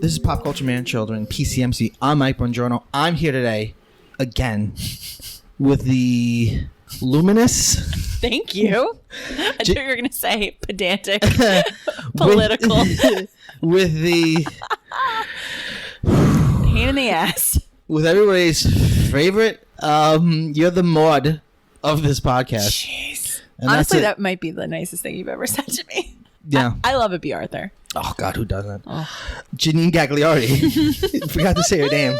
This is Pop Culture Man Children, PCMC. I'm Mike Bongiorno. I'm here today, again, with the luminous... Thank you. I thought you were going to say pedantic, political. with the... pain in the ass. With everybody's favorite, you're the mod of this podcast. Jeez. And honestly, that might be the nicest thing you've ever said to me. Yeah. I love it, B. Arthur. Oh, God, who doesn't? Oh. Janine Gagliardi. Forgot to say her name.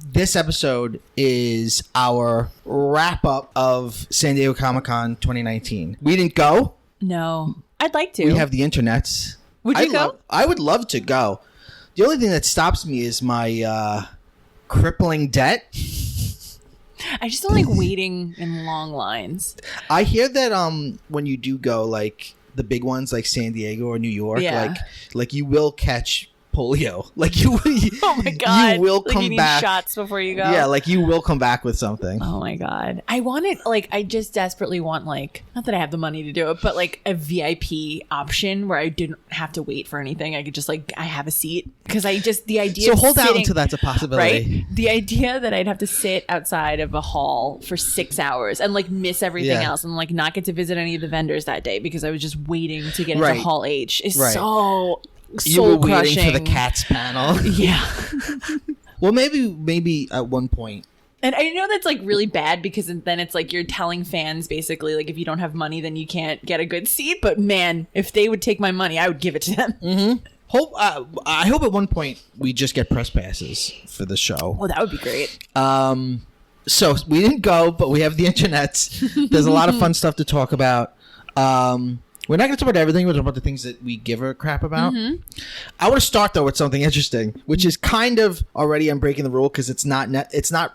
This episode is our wrap-up of San Diego Comic-Con 2019. We didn't go. No. I'd like to. We have the internets. Would you go? I would love to go. The only thing that stops me is my crippling debt. I just don't like waiting in long lines. I hear that when you do go, like, the big ones like San Diego or New York, like you will catch polio. Like you oh my God. You will come you need back. Shots before you go. Yeah, like you will come back with something. Oh my God. I just desperately want, like, not that I have the money to do it, but like a VIP option where I didn't have to wait for anything. I could just I have a seat. Because the idea so of hold sitting, out until that's a possibility. Right? The idea that I'd have to sit outside of a hall for 6 hours and like miss everything else and like not get to visit any of the vendors that day because I was just waiting to get into Hall H is so you were crushing. waiting for the Cats panel. Yeah. Well, maybe at one point. And I know that's like really bad because then it's like you're telling fans basically like if you don't have money then you can't get a good seat. But man, if they would take my money, I would give it to them. Mm-hmm. I hope at one point we just get press passes for the show. Oh, that would be great. So we didn't go, but we have the internets. There's a lot of fun stuff to talk about. We're not going to talk about everything. We're going to talk about the things that we give a crap about. Mm-hmm. I want to start, though, with something interesting, which is kind of already I'm breaking the rule because it's not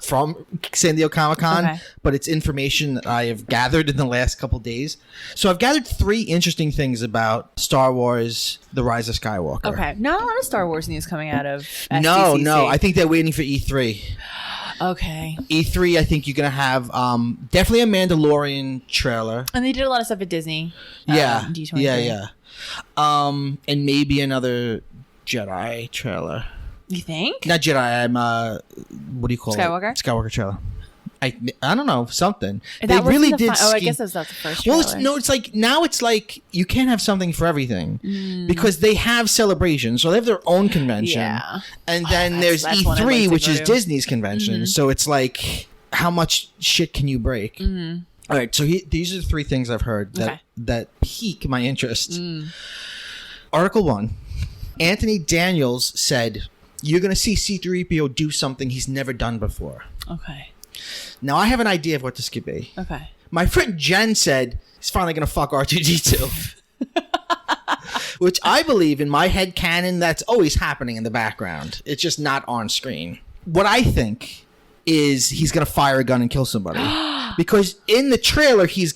from San Diego Comic-Con, but it's information that I have gathered in the last couple of days. So I've gathered 3 interesting things about Star Wars The Rise of Skywalker. Okay. Not a lot of Star Wars news coming out of SDCC. No. I think they're waiting for E3. Okay. E3, I think you're going to have definitely a Mandalorian trailer. And they did a lot of stuff at Disney. Yeah. D23. Yeah. And maybe another Jedi trailer. You think? Not Jedi, what do you call Skywalker? it? Skywalker trailer. I don't know, something. They really did. I guess that's not the first trailer. Well, it's like you can't have something for everything because they have celebrations, so they have their own convention. Yeah. And then there's E3, which is Disney's convention. Mm-hmm. So it's like, how much shit can you break? Mm-hmm. All right, so these are the 3 things I've heard that pique my interest. Article 1, Anthony Daniels said, you're going to see C-3PO do something he's never done before. Okay. Now, I have an idea of what this could be. Okay. My friend Jen said he's finally going to fuck R2-D2. Which I believe in my head canon, that's always happening in the background. It's just not on screen. What I think is he's going to fire a gun and kill somebody. Because in the trailer, he's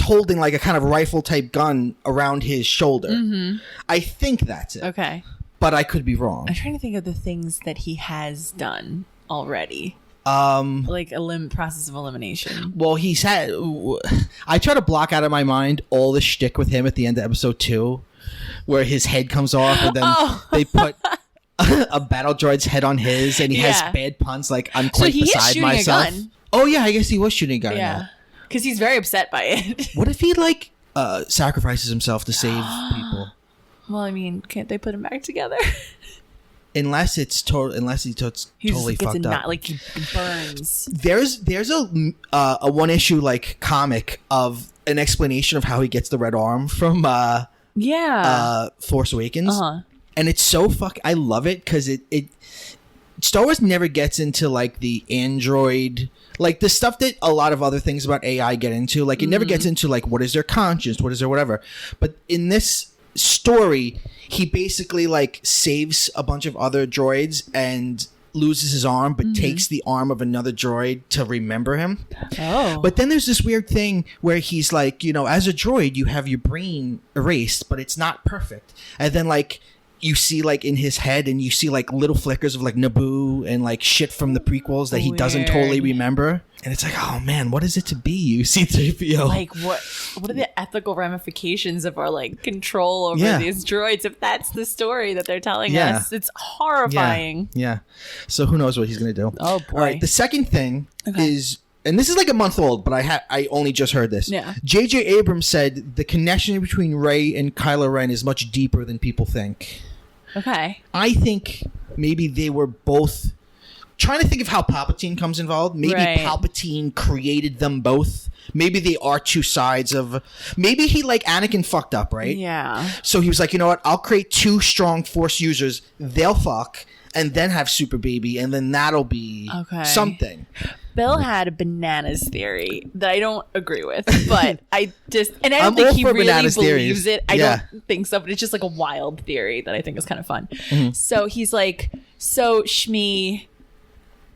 holding like a kind of rifle type gun around his shoulder. Mm-hmm. I think that's it. Okay. But I could be wrong. I'm trying to think of the things that he has done already. Like process of elimination. Well, he's had... I try to block out of my mind all the shtick with him at the end of episode 2, where his head comes off and then they put a battle droid's head on his, and he has bad puns like, I'm quite beside myself. A gun. Oh, yeah, I guess he was shooting a gun. Yeah, because he's very upset by it. What if he, sacrifices himself to save people? Well, I mean, can't they put him back together? Unless he totally fucked up. Like he burns. There's a one issue comic of an explanation of how he gets the red arm from Force Awakens. Uh-huh. And it's so I love it because it Star Wars never gets into the android, the stuff that a lot of other things about AI get into. It never gets into what is their conscience, what is their whatever. But in this story, he basically saves a bunch of other droids and loses his arm, but takes the arm of another droid to remember him. Oh. But then there's this weird thing where he's as a droid, you have your brain erased, but it's not perfect. And then you see like in his head, and you see like little flickers of like Naboo and like shit from the prequels that he doesn't totally remember. And it's like, oh man, what is it to be you, C-3PO? Like what are the ethical ramifications of our like control over these droids if that's the story that they're telling us? It's horrifying. Yeah. So who knows what he's gonna do? Oh boy. All right. The second thing is, and this is like a month old, but I only just heard this. Yeah. J.J. Abrams said the connection between Rey and Kylo Ren is much deeper than people think. Okay. I think maybe they were both trying to think of how Palpatine comes involved. Maybe Palpatine created them both. Maybe they are two sides of... Maybe he, like, Anakin fucked up, right? Yeah. So he was like, you know what? I'll create two strong Force users. They'll fuck and then have Super Baby, and then that'll be something. Bill had a bananas theory that I don't agree with, but I just... And I don't think he really believes it. I don't think so, but it's just like a wild theory that I think is kind of fun. Mm-hmm. So he's like, so Shmi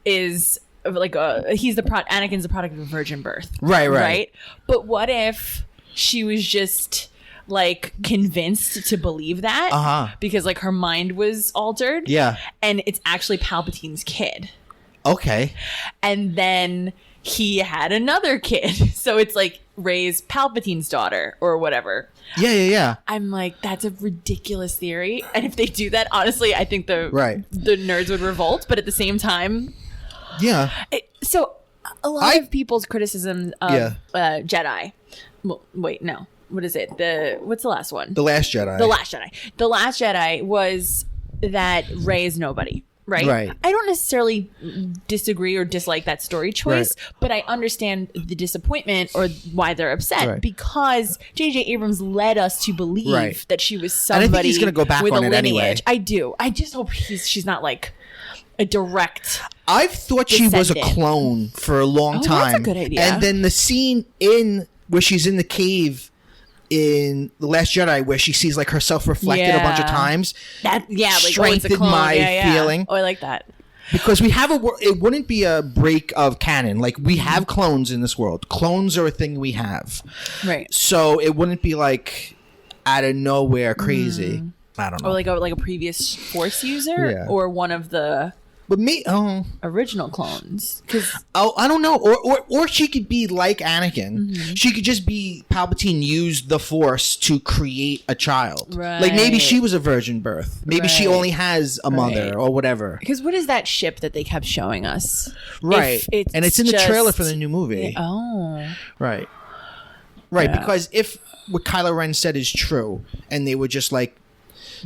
is like Anakin's a product of a virgin birth. Right? But what if she was just like convinced to believe that because like her mind was altered? Yeah. And it's actually Palpatine's kid. Okay. And then he had another kid. So it's like Rey's Palpatine's daughter or whatever. Yeah. I'm like, that's a ridiculous theory. And if they do that, honestly, I think the nerds would revolt. But at the same time... Yeah. So a lot of people's criticism of Jedi... Well, wait, no. What is it? What's the last one? The Last Jedi. The Last Jedi was that Rey is nobody. Right. I don't necessarily disagree or dislike that story choice, but I understand the disappointment or why they're upset because J.J. Abrams led us to believe that she was somebody and I think he's going to go back with on a it lineage. anyway. I do. I just hope she's not like a direct. I've thought she was a clone for a long time. That's a good idea. And then the scene where she's in the cave in The Last Jedi where she sees like herself reflected a bunch of times strengthened my feeling. Oh, I like that. Because we have it wouldn't be a break of canon. Like we have clones in this world. Clones are a thing we have. Right. So it wouldn't be like out of nowhere crazy. I don't know. Or like a previous Force user or one of the original clones. I don't know. Or she could be like Anakin. Mm-hmm. She could just be Palpatine used the Force to create a child. Right. Like maybe she was a virgin birth. Maybe she only has a mother or whatever. Because what is that ship that they kept showing us? Right. And it's in the trailer for the new movie. Right. Right. Yeah. Because if what Kylo Ren said is true and they were just like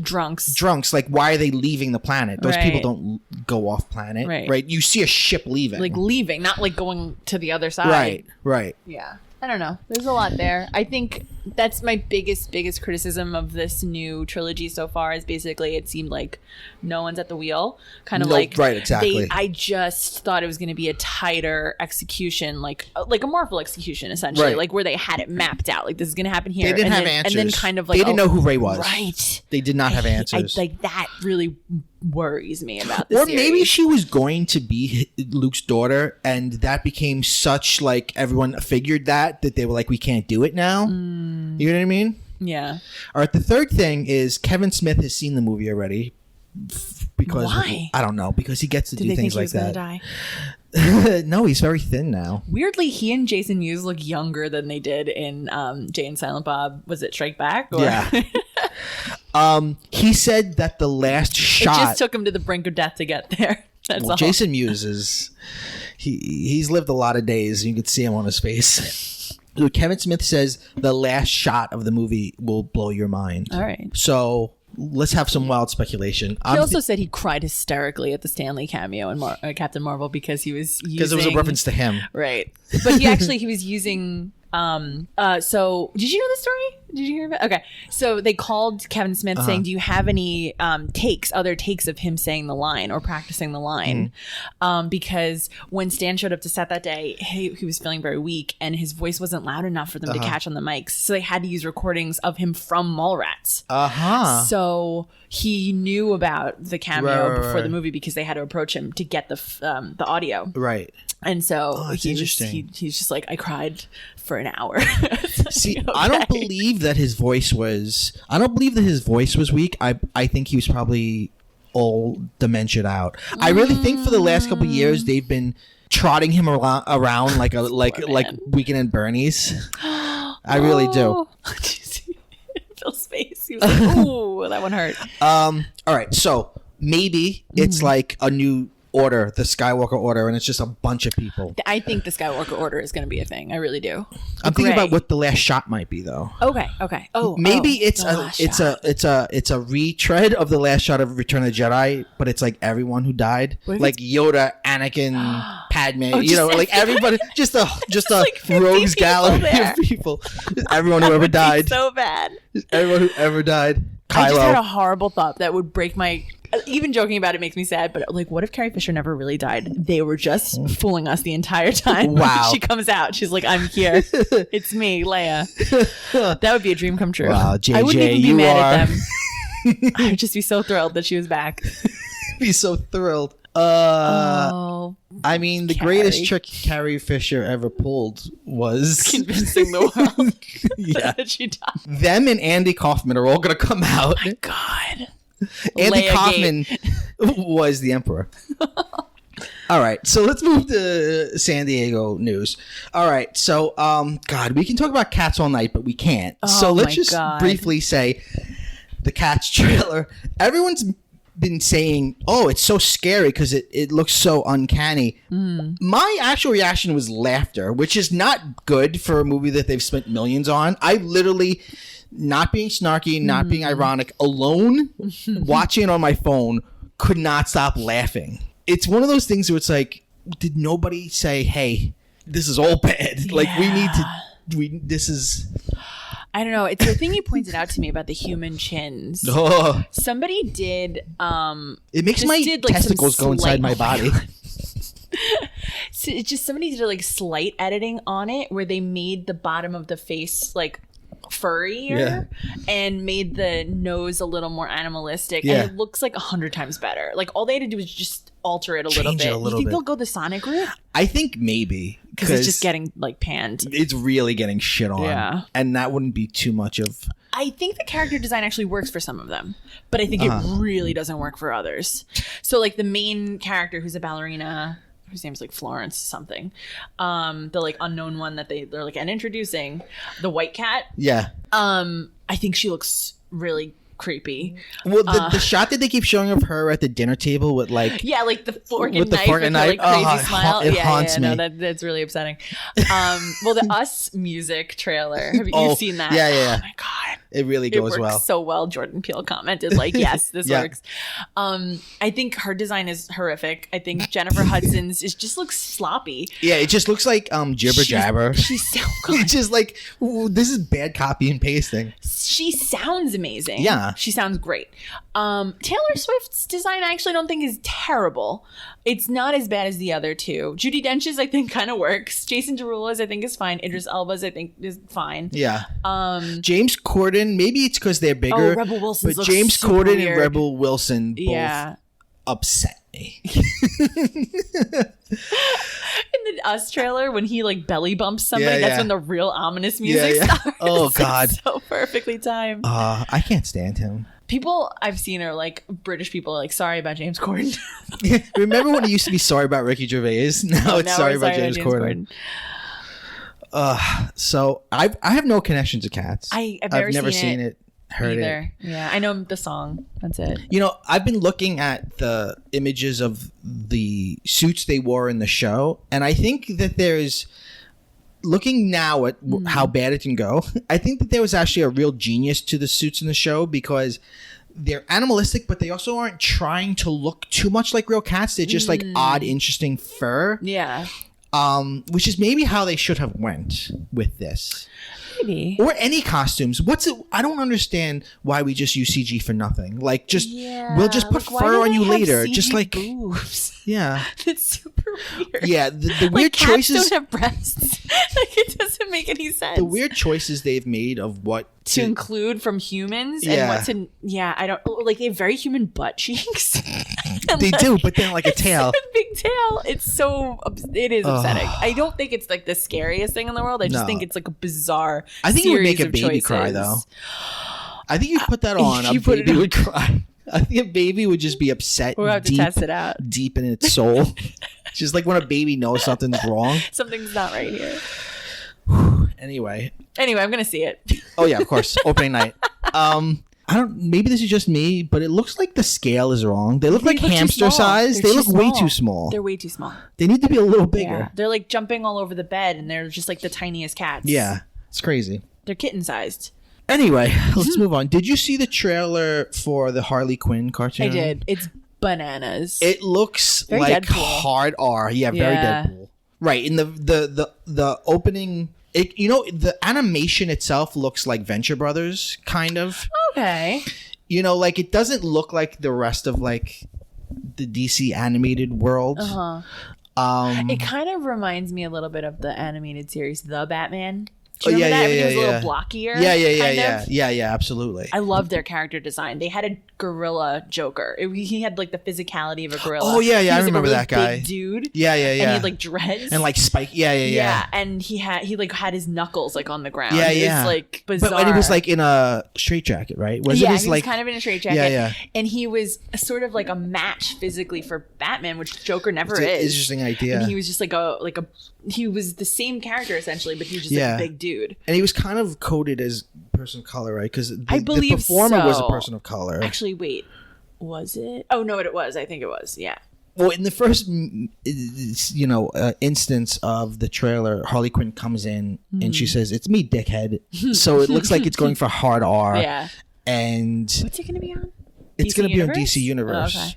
drunks, like why are they leaving the planet? Those people don't go off planet, right? You see a ship leaving, not like going to the other side, right. Yeah, I don't know. There's a lot there. I think that's my biggest criticism of this new trilogy so far is basically it seemed like no one's at the wheel. Kind of exactly. I just thought it was going to be a tighter execution, like a Marvel execution, essentially, like where they had it mapped out. Like this is going to happen here. They didn't have answers. And then kind of like they didn't know who Rey was. Right. They did not have answers. Like that really worries me about this. Or maybe she was going to be Luke's daughter, and that became such like everyone figured that they were like, we can't do it now. You know what I mean? Yeah. All right. The third thing is Kevin Smith has seen the movie already. Because why? I don't know. Because he gets to do things like that. Did he think he was going to die? No, he's very thin now. Weirdly, he and Jason Mewes look younger than they did in Jay and Silent Bob. Was it Strike Back? Or? Yeah. He said that the last shot... It just took him to the brink of death to get there. That's all. Jason Mewes is... He's lived a lot of days. You can see him on his face. So Kevin Smith says the last shot of the movie will blow your mind. All right. So let's have some wild speculation. He also said he cried hysterically at the Stanley cameo in Captain Marvel because he was using... Because it was a reference to him. Right. But he was using... So did you know this story? Did you hear about it? Okay. So they called Kevin Smith saying, do you have any other takes of him saying the line or practicing the line? Because when Stan showed up to set that day, he was feeling very weak and his voice wasn't loud enough for them to catch on the mics. So they had to use recordings of him from Mallrats. So he knew about the cameo before the movie because they had to approach him to get the audio. Right. And so he's just like, I cried for an hour. See, okay. I don't believe that his voice was. I don't believe that his voice was weak. I think he was probably all dementiaed out. I really think for the last couple of years they've been trotting him around like Weekend at Bernie's. I really do. Did you see Phil's face? He was like, "Ooh, that one hurt." All right, so maybe it's like a new order, the Skywalker Order, and it's just a bunch of people. I think the Skywalker Order is going to be a thing. I really do. I'm thinking about what the last shot might be, though. Okay. Maybe it's a retread of the last shot of Return of the Jedi, but it's like everyone who died, like Yoda, Anakin, Padme. Like everybody, just a like rogues gallery of people. Everyone who ever died. So bad. Everyone who ever died. Kylo. I just had a horrible thought that would break my. Even joking about it makes me sad, but like, what if Carrie Fisher never really died? They were just fooling us the entire time. Wow. She comes out. She's like, I'm here. It's me, Leia. That would be a dream come true. Wow, JJ, I wouldn't even be mad at them. I would just be so thrilled that she was back. Be so thrilled. I mean, the greatest trick Carrie Fisher ever pulled was convincing the world that she died. Them and Andy Kaufman are all going to come out. Oh my God. Andy Leia Kaufman was the emperor. All right, so let's move to San Diego news. All right, so God, we can talk about Cats all night, but we can't. So let's just briefly say the Cats trailer. Everyone's been saying, "Oh, it's so scary because it looks so uncanny." My actual reaction was laughter, which is not good for a movie that they've spent millions on. I literally. Not being snarky, not being ironic, alone, watching it on my phone, could not stop laughing. It's one of those things where it's like, did nobody say, hey, this is all bad? Yeah. Like, this is... I don't know. It's the thing you pointed out to me about the human chins. Oh. Somebody did... it makes my testicles go inside my body. So it's just somebody did like slight editing on it where they made the bottom of the face like... furrier and made the nose a little more animalistic and it looks like 100 times better. Like all they had to do was just alter it a little bit. You think they'll go the Sonic route? I think maybe because it's just getting like panned. It's really getting shit on, and that wouldn't be too much of. I think the character design actually works for some of them, but I think it really doesn't work for others. So like the main character who's a ballerina, whose name's like Florence something, the like unknown one that they're like and introducing, the white cat. I think she looks really creepy. Well, the shot that they keep showing of her at the dinner table with like like the fork and knife with her like crazy smile. It haunts me. No, that's really upsetting. Well, the Us music trailer. Have you seen that? Yeah. Oh my God. It really goes it works so well. Jordan Peele commented like, yes, this works. I think her design is horrific. I think Jennifer Hudson's just looks sloppy. Yeah, it just looks like jibber jabber. She's so good. It's just like, this is bad copy and pasting. She sounds amazing. Yeah. She sounds great. Taylor Swift's design I actually don't think is terrible. It's not as bad as the other two. Judi Dench's I think kind of works. Jason Derulo's I think is fine. Idris Elba's I think is fine. Yeah. James Corden, maybe it's because they're bigger. Rebel Wilson. But James Corden and Rebel Wilson both upset me. In the Us trailer, when he like belly bumps somebody, that's when the real ominous music starts. Oh God, it's so perfectly timed. I can't stand him. People I've seen are like British people are like sorry about James Corden. Remember when it used to be sorry about Ricky Gervais? Now it's sorry about James Corden. So I have no connection to Cats. I've never seen it. Heard either. It. Yeah, I know the song. That's it. You know, I've been looking at the images of the suits they wore in the show, and I think that there's looking now at how bad it can go. I think that there was actually a real genius to the suits in the show because they're animalistic, but they also aren't trying to look too much like real cats. They're just like odd, interesting fur. Yeah. Which is maybe how they should have went with this. Maybe. Or any costumes. What's it? I don't understand why we just use CG for nothing. Like, just we'll just put fur on you later. CG just like boobs. Yeah. It's super weird. Yeah, the Like, weird cats choices. don't have breasts. Like, it doesn't make any sense. The weird choices they've made of what to include from humans Yeah. and what to I don't like. They have very human butt cheeks. And, they like, do, but then like a it's tail. a big tail. It is upsetting. I don't think it's like the scariest thing in the world. I just No. think it's like a bizarre. I think it would make series a of baby choices. cry though. I think you put that on, You a put it baby on. would cry. I think a baby would just be upset. We'll have to deep, test it out. deep in its soul. Just like when a baby knows something's wrong. Something's not right here. Anyway, I'm gonna see it. oh yeah, of course, opening night. I don't. Maybe this is just me, but it looks like the scale is wrong. They look like look too hamster small. size. They're They too look way small. too small. They're way too small. They need to be a little bigger. Yeah. They're like jumping all over the bed, and they're just like the tiniest cats. Yeah, it's crazy. They're kitten sized. Anyway, let's move on. Did you see the trailer for the Harley Quinn cartoon? I did. It's bananas. It looks Very like Deadpool. hard R. Yeah, very Yeah. Deadpool. Right. In the opening, the animation itself looks like Venture Brothers, kind of. Okay. Like it doesn't look like the rest of like the DC animated world. It kind of reminds me a little bit of the animated series, The Batman. Do you Oh, yeah, remember that? yeah, When he was yeah, a little blockier. kind of? Yeah, absolutely. I love their character design. They had a gorilla Joker. He had like the physicality of a gorilla. Oh, yeah, He I was, like, a remember really that guy. big dude. Yeah. And he had like dreads. And like Spike. Yeah. And he like had his knuckles like on the ground. Yeah, It yeah. was like bizarre. But when he was like in a straitjacket, right? Was yeah, it his he was like kind of in a straitjacket. Yeah. And he was sort of like a match physically for Batman, which Joker never It's an is. interesting idea. And he was just like he was the same character essentially, but he was just like Yeah. a big dude. And he was kind of coded as person of color, right? Because I the believe performer was a so. person of color. Actually, wait, was it? Oh no, it was. I think it was. Yeah. Well, in the first, instance of the trailer, Harley Quinn comes in and she says, "It's me, dickhead." So it looks like it's going for hard R. Yeah. And What's it going to be on? it's DC going to be on Universe? DC Universe. Oh, okay.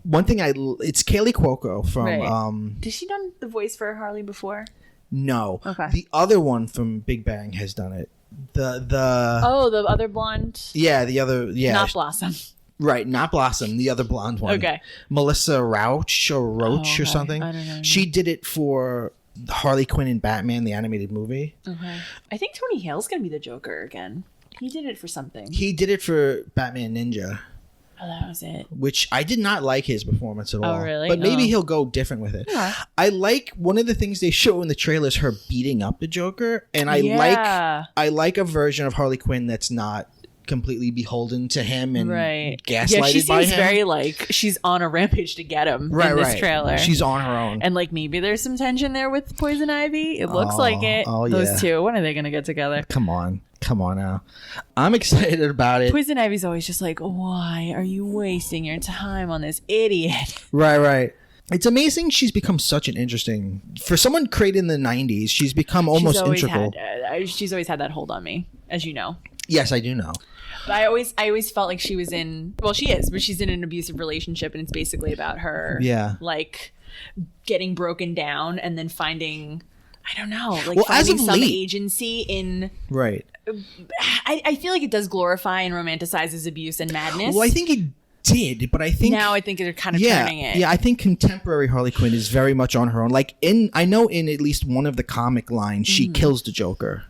One thing it's Kaylee Cuoco from Right. Did she done the voice for Harley before? No. Okay. The other one from Big Bang has done it. The the other blonde. the other Not Blossom. Right, not Blossom, the other blonde one. Okay. Melissa Roach or okay. something. I don't know. She did it for Harley Quinn and Batman, the animated movie. Okay. I think Tony Hale's going to be the Joker again. He did it for something. He did it for Batman Ninja, Oh, that was it. which I did not like his performance at all. really? But maybe Oh. he'll go different with it. Yeah. I like one of the things they show in the trailer is her beating up the Joker, and I like a version of Harley Quinn that's not completely beholden to him and gaslighted Yeah, she by seems him. very like she's on a rampage to get him in this trailer. She's on her own. And like maybe there's some tension there with Poison Ivy. It looks like it. oh, Those yeah. two. When are they gonna get together? Come on now. I'm excited about it. Poison Ivy's always just like, why are you wasting your time on this idiot? Right. It's amazing she's become such an interesting for someone created in the 90s. She's become almost integral. She's always had that hold on me, as you know. Yes, I do know. But I always felt like she was in. Well, she is, but she's in an abusive relationship, and it's basically about her. Yeah. Like getting broken down and then finding. I don't know, like Well, as finding of some late- agency in. Right. I feel like it does glorify and romanticize abuse and madness. Well, I think it did, but I think now I think they're kind of yeah, turning it. yeah. I think contemporary Harley Quinn is very much on her own. Like I know in at least one of the comic lines, she kills the Joker.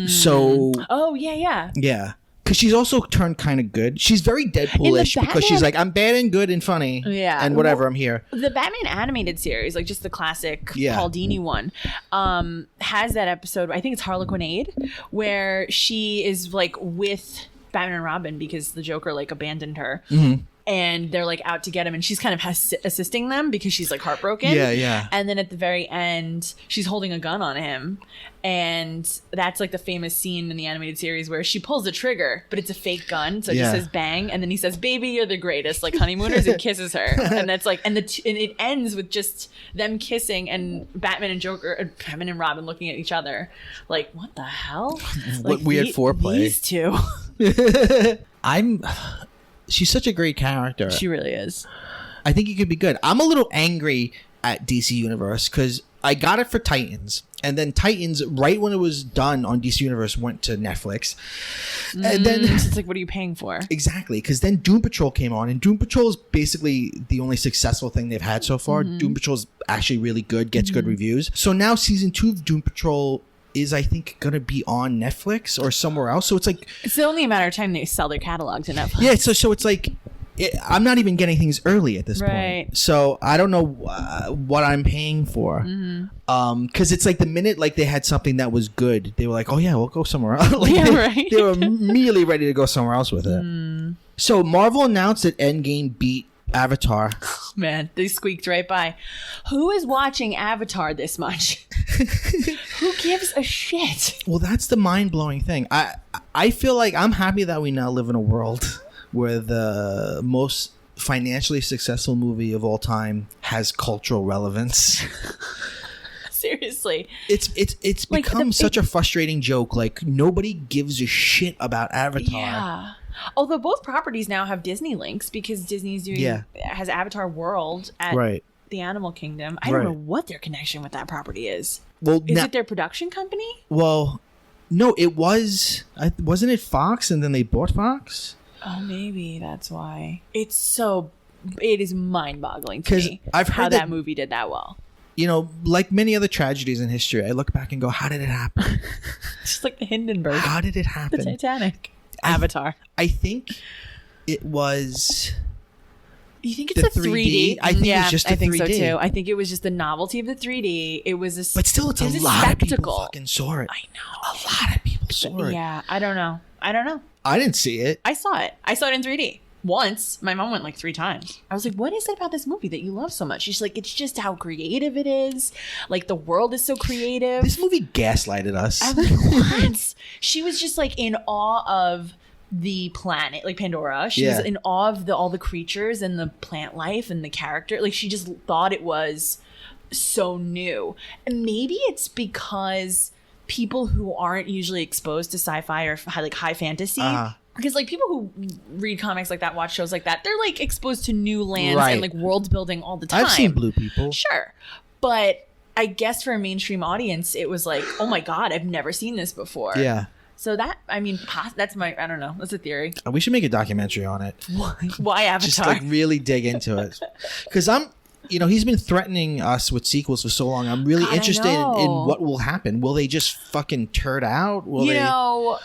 So Oh yeah. yeah, because she's also turned kind of good. She's very Deadpool-ish because she's Batman- like, I'm bad and good and funny. Yeah. and whatever. Well, I'm here. The Batman animated series, like just the classic Yeah. Paul Dini one, has that episode. I think it's Harlequinade, where she is like with Batman and Robin because the Joker like abandoned her. Mm-hmm. And they're like out to get him, and she's kind of assisting them because she's like heartbroken. Yeah. And then at the very end, she's holding a gun on him, and that's like the famous scene in the animated series where she pulls the trigger, but it's a fake gun, so it just Yeah. says bang, and then he says, "Baby, you're the greatest," like honeymooners, and kisses her, and that's like, and it ends with just them kissing, and Batman and Robin looking at each other, like, what the hell? What Like, weird foreplay. These two. She's such a great character. She really is. I think it could be good. I'm a little angry at DC Universe because I got it for Titans. And then Titans, right when it was done on DC Universe, went to Netflix. And then it's like, what are you paying for? Exactly, because then Doom Patrol came on, and Doom Patrol is basically the only successful thing they've had so far. Doom Patrol is actually really good, gets good reviews. So now season 2 of Doom Patrol is, I think, going to be on Netflix or somewhere else. So it's like... It's only a matter of time they sell their catalog to Netflix. Yeah, so it's like... I'm not even getting things early at this point. So I don't know what I'm paying for. Because it's like the minute like they had something that was good, they were like, oh yeah, we'll go somewhere else. Like, they were immediately ready to go somewhere else with it. So Marvel announced that Endgame beat Avatar. Man, they squeaked right by. Who is watching Avatar this much? Who gives a shit? Well, that's the mind-blowing thing. I feel like I'm happy that we now live in a world where the most financially successful movie of all time has cultural relevance. Seriously. It's like become such a frustrating joke. Like, nobody gives a shit about Avatar. Yeah. Although both properties now have Disney links because Disney's doing has Avatar World at the Animal Kingdom. I don't know what their connection with that property is. Well, is it their production company? Well, no, it wasn't it Fox and then they bought Fox? Oh, maybe that's why. It is mind-boggling to me I've heard how that movie did that well. You know, like many other tragedies in history, I look back and go, how did it happen? Just like the Hindenburg. How did it happen? The Titanic. Avatar. I think it was... You think it's the 3D? I think it's just the 3D. I think so too. I think it was just the novelty of the 3D. It was a... But still, it's a lot of people fucking saw it. I know. A lot of people saw it. Yeah, I don't know. I didn't see it. I saw it. I saw it in 3D. Once. My mom went like 3 times. I was like, what is it about this movie that you love so much? She's like, it's just how creative it is. Like, the world is so creative. This movie gaslighted us. I was like, what? She was just like in awe of the planet, like Pandora. She was in awe of all the creatures and the plant life and the character. Like, she just thought it was so new. And maybe it's because people who aren't usually exposed to sci-fi or like high fantasy, because like people who read comics like that, watch shows like that, they're like exposed to new lands and like world building all the time. I've seen Blue People. Sure. But I guess for a mainstream audience, it was like, oh my God, I've never seen this before. Yeah. So that, I mean, that's my, I don't know. That's a theory. We should make a documentary on it. Why Avatar? Just like really dig into it. Because he's been threatening us with sequels for so long. I'm really interested in what will happen. Will they just fucking turd out? Zoe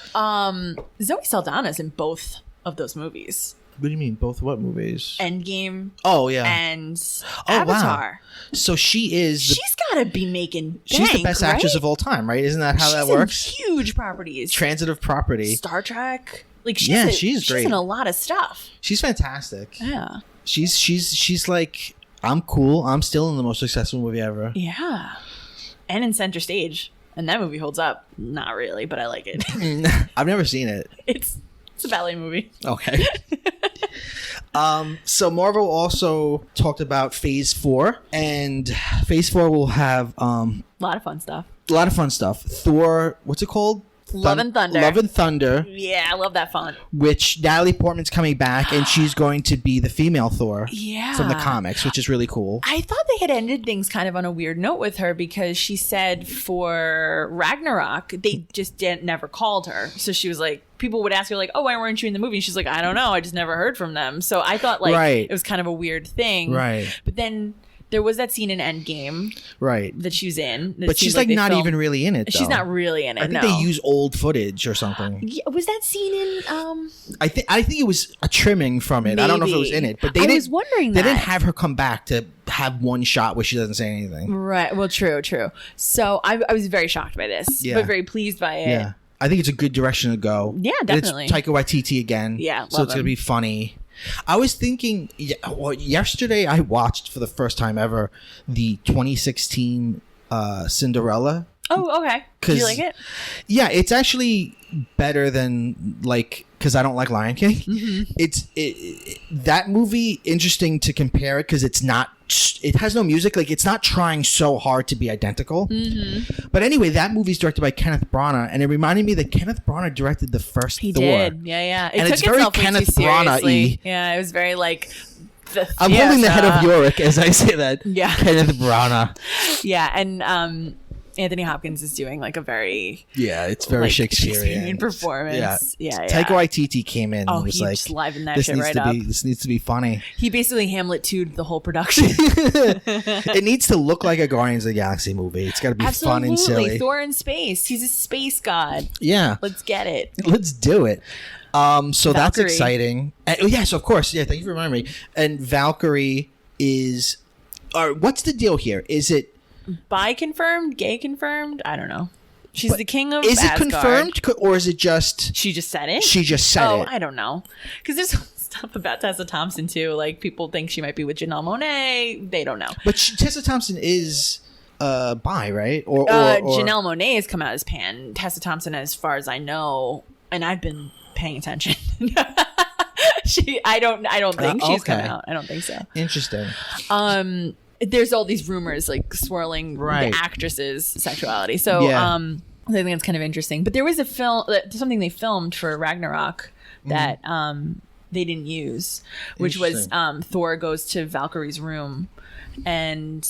Saldana's in both of those movies. What do you mean? Both what movies? Endgame. Oh, yeah. And Avatar. Wow. So she's got to be making bank, she's the best actress of all time, right? Isn't that how that works? Huge properties. Transitive property. Star Trek. Like, she's great. She's in a lot of stuff. She's fantastic. Yeah. She's like, I'm cool. I'm still in the most successful movie ever. Yeah. And in Center Stage. And that movie holds up. Not really, but I like it. I've never seen it. It's a ballet movie. Okay. So Marvel also talked about Phase 4, and Phase 4 will have a lot of fun stuff. Thor, what's it called? Love and Thunder. Love and Thunder. Yeah, I love that font. Which Natalie Portman's coming back, and she's going to be the female Thor from the comics, which is really cool. I thought they had ended things kind of on a weird note with her because she said for Ragnarok, they just never called her. So she was like, people would ask her like, oh, why weren't you in the movie? And she's like, I don't know. I just never heard from them. So I thought like it was kind of a weird thing. Right. But then there was that scene in Endgame, that she's in. But she's like not even really in it. Though. She's not really in it. I think they use old footage or something. Yeah, was that scene in? I think it was a trimming from it. Maybe. I don't know if it was in it, but they was wondering they didn't have her come back to have one shot where she doesn't say anything. Right. Well, true. So I was very shocked by this, but very pleased by it. Yeah, I think it's a good direction to go. Yeah, definitely. It's Taika Waititi again. Yeah, so it's gonna be funny. I was thinking, yesterday I watched for the first time ever the 2016 Cinderella. Oh, okay. Did you like it? Yeah, it's actually better than because I don't like Lion King. Mm-hmm. It's that movie interesting to compare it because it has no music. Like, it's not trying so hard to be identical. Mm-hmm. But anyway, that movie's directed by Kenneth Branagh, and it reminded me that Kenneth Branagh directed the first Thor. He did. Yeah. And it's very Kenneth Branagh-y. Yeah, it was very like... I'm holding the head of Yorick as I say that. Yeah. Kenneth Branagh. Yeah, and Anthony Hopkins is doing like a very it's very Shakespearean performance. Yeah. Taika Waititi came in and was he like, just livened that this shit needs right to up. this needs to be funny. He basically Hamlet 2'd the whole production. It needs to look like a Guardians of the Galaxy movie. It's got to be fun and silly. Thor in space. He's a space god. Yeah. Let's get it. Let's do it. So that's Valkyrie. exciting. And, yes, of course. Yeah, thank you for reminding me. And Valkyrie is... what's the deal here? Is it... Bi confirmed? Gay confirmed? I don't know. She's the king of Is Asgard. it confirmed? Or is it just... She just said it? She just said it. I don't know. Because there's stuff about Tessa Thompson, too. Like, people think she might be with Janelle Monáe. They don't know. But Tessa Thompson is... bi, right? Or Janelle Monáe has come out as pan. Tessa Thompson, as far as I know, and I've been paying attention. I don't think she's come out. I don't think so. Interesting. There's all these rumors like swirling the actress's sexuality. So I think that's kind of interesting. But there was something they filmed for Ragnarok that they didn't use, which was Thor goes to Valkyrie's room and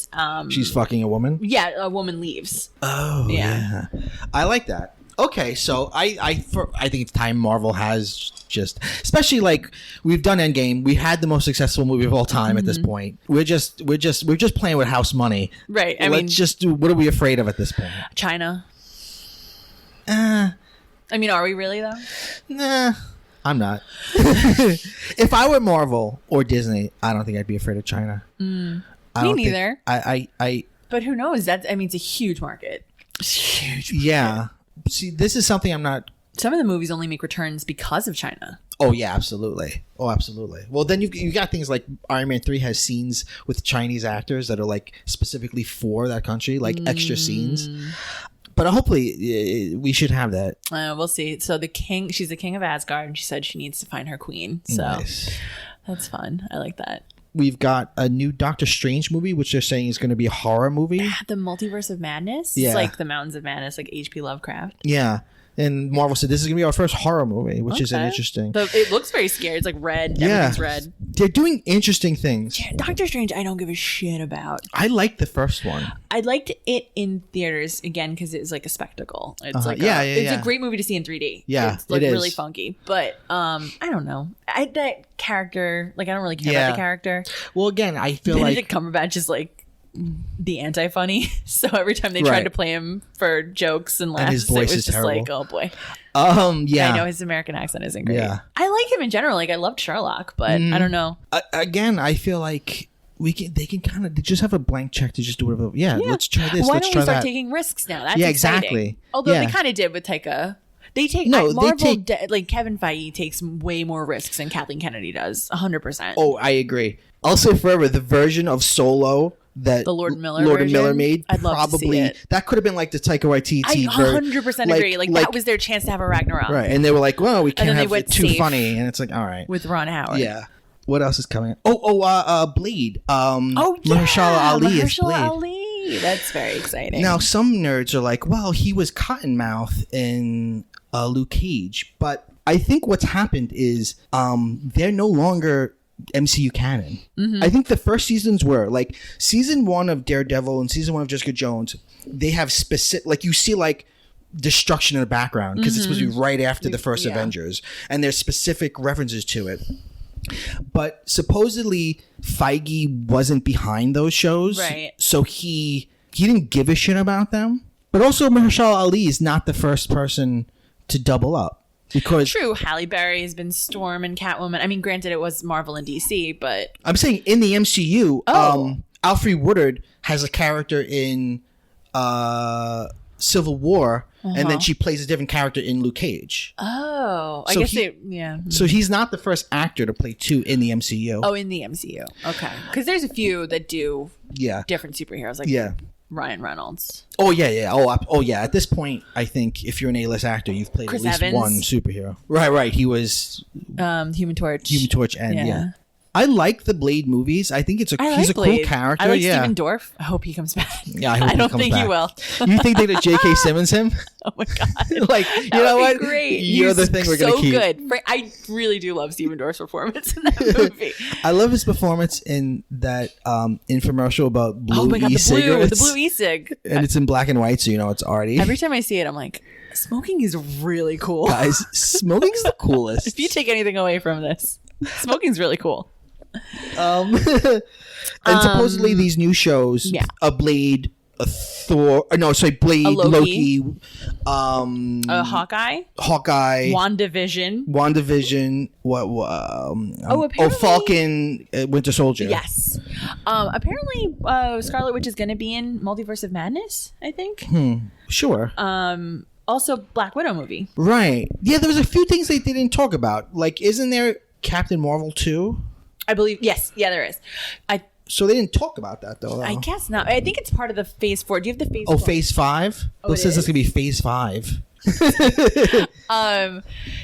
she's fucking a woman. Yeah, a woman leaves. Oh yeah. I like that. Okay, so I think it's time Marvel has just, especially like we've done Endgame, we had the most successful movie of all time at this point. We're just playing with house money, right? Let's just do. What are we afraid of at this point? China. I mean, are we really though? Nah, I'm not. If I were Marvel or Disney, I don't think I'd be afraid of China. Me neither. I. But who knows? It's a huge market. It's huge. Yeah. See, this is something I'm not... Some of the movies only make returns because of China. Oh, yeah, absolutely. Oh, absolutely. Well, then you got things like Iron Man 3 has scenes with Chinese actors that are like specifically for that country, like extra scenes. But hopefully we should have that. We'll see. So she's the king of Asgard, and she said she needs to find her queen. So that's fun. I like that. We've got a new Doctor Strange movie, which they're saying is going to be a horror movie. The Multiverse of Madness? Yeah. It's like the Mountains of Madness, like H.P. Lovecraft. Yeah. And Marvel said this is going to be our first horror movie, which is interesting. It looks very scary. It's like red. Yeah. Everything's red. They're doing interesting things. Yeah, Doctor Strange, I don't give a shit about. I liked the first one. I liked it in theaters, again, because it's like a spectacle. It's it's a great movie to see in 3D. Yeah, it's like really funky. But I don't know. That character, like I don't really care about the character. Well, again, I feel Benedict Cumberbatch is like the anti-funny, so every time they tried to play him for jokes and laughs, and his voice it was is just terrible. like, oh boy. Yeah, I know his American accent isn't great. Yeah. I like him in general. Like I loved Sherlock, but I don't know. Again, I feel like they can kind of just have a blank check to just do whatever. Yeah, let's try this. Why let's don't try we start that. taking risks now? That's exactly. Exciting. Although they kind of did with Taika. They take like Kevin Feige takes way more risks than Kathleen Kennedy does. 100%. Oh, I agree. I'll say forever the version of Solo that the Lord and Miller made, I'd love to see it. That could have been like the Taika Waititi. I 100% agree. Like that was their chance to have a Ragnarok. Right, and they were like, "Well, we can't have it too safe funny," and it's like, "All right." With Ron Howard. Yeah. What else is coming? Bleed. Mahershala Ali is Bleed. Ali. That's very exciting. Now, some nerds are like, "Well, he was Cottonmouth in Luke Cage," but I think what's happened is they're no longer MCU canon. I think the first seasons were like season 1 of Daredevil and season 1 of Jessica Jones. They have specific, like you see like destruction in the background because it's supposed to be right after the first Avengers, and there's specific references to it. But supposedly Feige wasn't behind those shows, right? So he didn't give a shit about them. But also Mahershala Ali is not the first person to double up. Because true, Halle Berry has been Storm and Catwoman. I mean, granted, it was Marvel and DC, but I'm saying in the MCU, Alfre Woodard has a character in Civil War, and then she plays a different character in Luke Cage. Oh, I guess So he's not the first actor to play 2 in the MCU. Oh, in the MCU, okay. Because there's a few that do different superheroes, like Ryan Reynolds. Oh yeah. Oh yeah. At this point, I think if you're an A-list actor, you've played Chris at least Evans. one superhero. Right. He was Human Torch. Human Torch, and I like the Blade movies. I think he's a Blade. cool character. I like yeah. Stephen Dorff. I hope he comes back. Yeah, I hope I don't he comes think back. he will. You think they're J.K. Simmons him? Oh my god! Like, That you know would what? be great. You're He's the thing we're gonna so keep. good. I really do love Stephen Dorff's performance in that movie. I love his performance in that infomercial about blue Oh my god, e-cigarettes. the blue e-cig. And it's in black and white, so you know it's arty. Every time I see it, I'm like, smoking is really cool. Guys, smoking's the coolest. If you take anything away from this, smoking's really cool. And supposedly these new shows, a Blade, a Thor, Blade, A Loki, Hawkeye, WandaVision, apparently, Falcon, Winter Soldier. Yes. Apparently, Scarlet Witch is going to be in Multiverse of Madness, I think. Sure. Also, Black Widow movie. Right. Yeah, there was a few things they didn't talk about. Like, isn't there Captain Marvel 2? I believe, yes. Yeah, there is. So they didn't talk about that, though. I guess not. I think it's part of the Phase 4. Do you have the Phase 4? Oh, Phase 5? Oh, Bill says it's going to be Phase 5.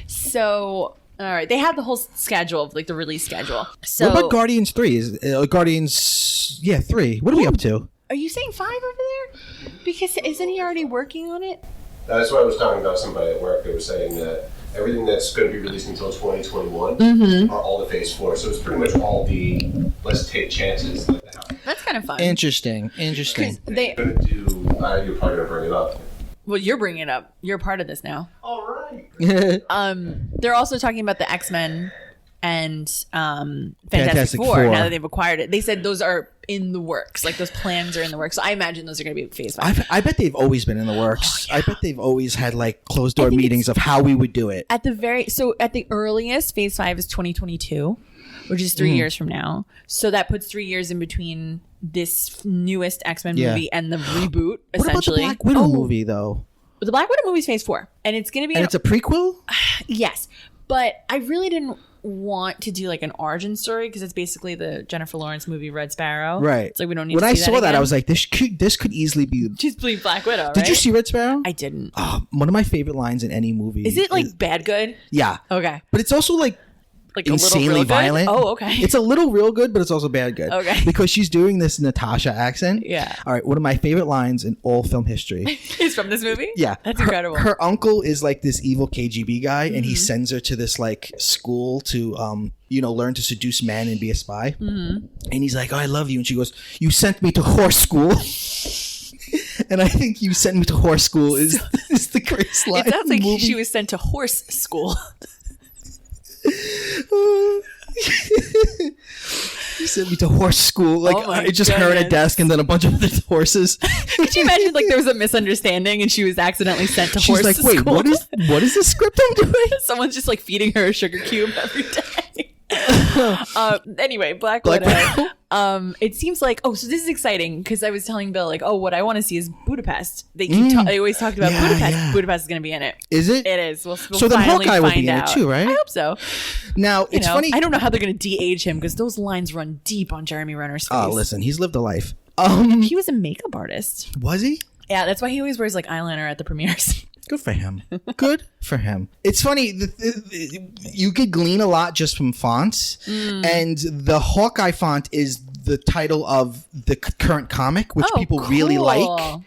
So, all right. They have the whole schedule, like the release schedule. So, What about Guardians 3? Guardians 3. What are we up to? Are you saying 5 over there? Because isn't he already working on it? That's what I was talking about. Somebody at work, they were saying that everything that's going to be released until 2021 are all the Phase 4. So it's pretty much all the let's take chances. That's kind of fun. Interesting. They, You're probably going to bring it up. well, you're bringing it up. You're part of this now. All right. They're also talking about the X-Men and Fantastic Four now that they've acquired it. They said those are in the works. Like those plans are in the works. So I imagine those are going to be Phase 5. I bet they've always been in the works. I bet they've always had like closed door meetings of how we would do it. At the earliest, Phase 5 is 2022, which is 3 years from now. So that puts 3 years in between this newest X-Men movie and the reboot, essentially. What about the Black Widow movie, though? The Black Widow movie is Phase 4. And it's going to be... And it's a prequel? Yes. But I really didn't want to do like an origin story because it's basically the Jennifer Lawrence movie Red Sparrow. Right. It's like we don't need when to I see saw that that, again. I was like, this could easily be... She's playing Black Widow, right? Did you see Red Sparrow? I didn't. One of my favorite lines in any movie. Is it like bad good? Yeah. Okay. But it's also like insanely a little real violent. Good? Oh, okay. It's a little real good, but it's also bad good. Okay. Because she's doing this Natasha accent. Yeah. All right. One of my favorite lines in all film history. Is from this movie? Yeah. That's incredible. Her uncle is like this evil KGB guy, and he sends her to this like school to learn to seduce men and be a spy. And he's like, "Oh, I love you," and she goes, "You sent me to horse school." And I think "you sent me to horse school" is the greatest line. It sounds like in the movie. she was sent to horse school. You sent me to horse school. Like Oh my it's just her at a goodness. desk and then a bunch of other horses. Could you imagine like there was a misunderstanding and she was accidentally sent to She's horse like, "Wait, school? what is the script I'm doing?" Someone's just like feeding her a sugar cube every day. Anyway, Black Widow. It seems like so this is exciting because I was telling Bill like what I want to see is Budapest. They they always talked about Budapest. Yeah. Budapest is going to be in it. Is it? It is. We'll So then finally Hawkeye will find be in it out. too, right? I hope so. Now it's funny. I don't know how they're going to de-age him because those lines run deep on Jeremy Renner's face. Oh, listen, he's lived a life. He was a makeup artist. Was he? Yeah, that's why he always wears like eyeliner at the premieres. Good for him. Good for him. It's funny. You could glean a lot just from fonts, and the Hawkeye font is the title of the current comic, which people really like.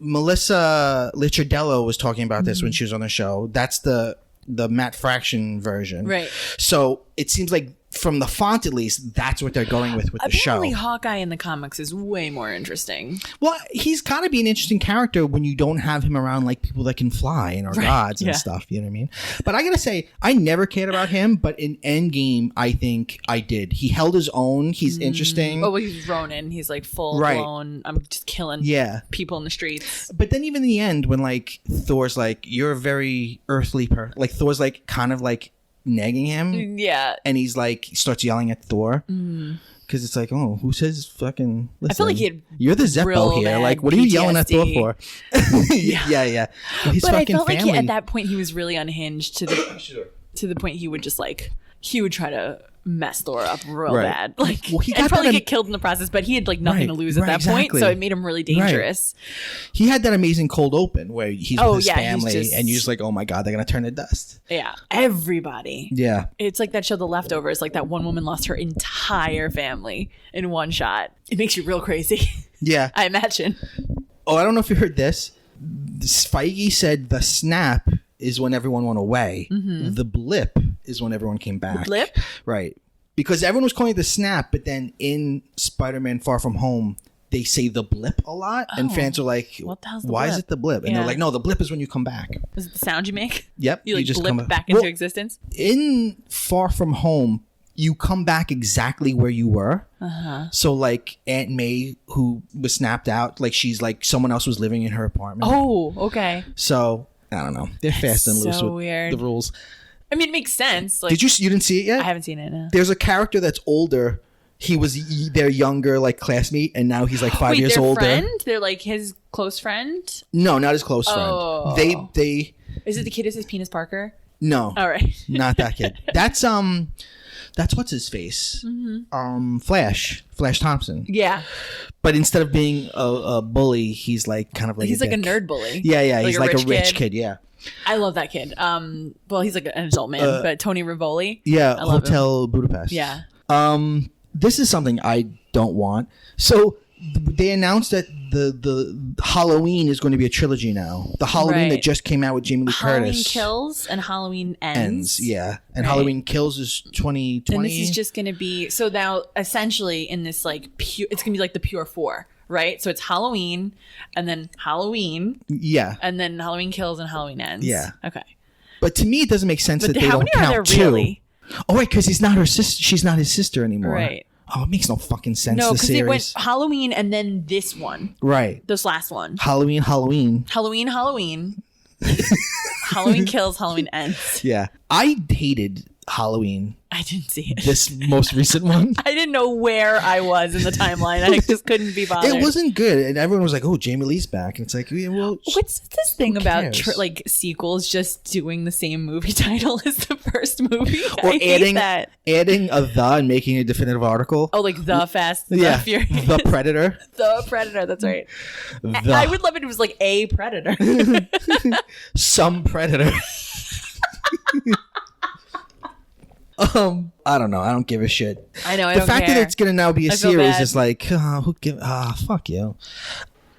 Melissa Licciardello was talking about this when she was on the show. That's the Matt Fraction version. Right. So it seems like from the font, at least, that's what they're going with the show. Apparently, Hawkeye in the comics is way more interesting. Well, he's got to be an interesting character when you don't have him around like people that can fly and are gods and stuff. You know what I mean? But I gotta say, I never cared about him. But in Endgame, I think I did. He held his own. He's interesting. Oh, well, he's Ronin. He's like full blown. I'm just killing people in the streets. But then even in the end, when like Thor's like, "You're a very earthly person," like Thor's like kind of like nagging him, and he's like starts yelling at Thor because it's like, "Oh, who says fucking?" Listen, I feel like he had you're the Zeppo here. Like, what are you yelling at Thor for? yeah. Well, his but I fucking felt family. like at that point he was really unhinged to the point he would just like he would try to messed Laura up real bad. Like, well, he and got probably that get killed in the process, but he had like nothing to lose at that point, so it made him really dangerous. He had that amazing cold open where he's with his yeah, family, and you're just like, oh my god, they're gonna turn to dust. Yeah, everybody. Yeah, it's like that show, The Leftovers. Like that one woman lost her entire family in one shot. It makes you real crazy. Yeah, I imagine. Oh, I don't know if you heard this. Feige said the snap is when everyone went away. Mm-hmm. The blip is when everyone came back. The blip? Right. Because everyone was calling it the snap, but then in Spider-Man Far From Home, they say the blip a lot. And fans are like, what the hell's the why blip? Is it the blip? And they're like, no, the blip is when you come back. Is it the sound you make? Yep. You like just blip back into existence? In Far From Home, you come back exactly where you were. Uh-huh. So like Aunt May, who was snapped out, like she's like someone else was living in her apartment. Oh, okay. So I don't know. They're fast and loose with weird. the rules. I mean, it makes sense. Like, you didn't see it yet? I haven't seen it. No. There's a character that's older. He was their younger like classmate, and now he's like 5 years older. Friend? They're like his close friend? No, not his close friend. They Is it the kid who says Penis Parker? No. All right. Not that kid. That's what's his face. Mm-hmm. Flash Thompson. Yeah. But instead of being a bully, he's like kind of like he's like a nerd bully. Yeah. He's like a rich kid. Yeah. I love that kid. Well, he's like an adult man, but Tony Rivoli. Yeah. I love Hotel him. Budapest. Yeah. This is something I don't want. So they announced that the Halloween is going to be a trilogy now. The Halloween that just came out with Jamie Lee Halloween Curtis. Kills and Halloween Ends. Yeah. And Halloween Kills is 2020. And this is just going to be, so now essentially in this like, it's going to be like the pure four, right? So it's Halloween and then Halloween. Yeah. And then Halloween Kills and Halloween Ends. Yeah. Okay. But to me, it doesn't make sense that they don't count how many are there really? Oh, wait, because he's not her sister. She's not his sister anymore. Right. Oh, it makes no fucking sense. No, because it went Halloween and then this one. Right. This last one. Halloween. Halloween. Halloween Kills, Halloween Ends. Yeah. I hated Halloween. I didn't see it. This most recent one. I didn't know where I was in the timeline. I just couldn't be bothered. It wasn't good. And everyone was like, oh, Jamie Lee's back. And it's like, yeah, well. What's this thing about like sequels just doing the same movie title as the first movie? Or adding a the and making a definitive article. Oh, like the Fast, the Furious. The Predator. The Predator, that's right. I would love it if it was like a Predator. Some Predator. I don't know. I don't give a shit. I know. The fact that it's gonna now be a series is like, fuck you.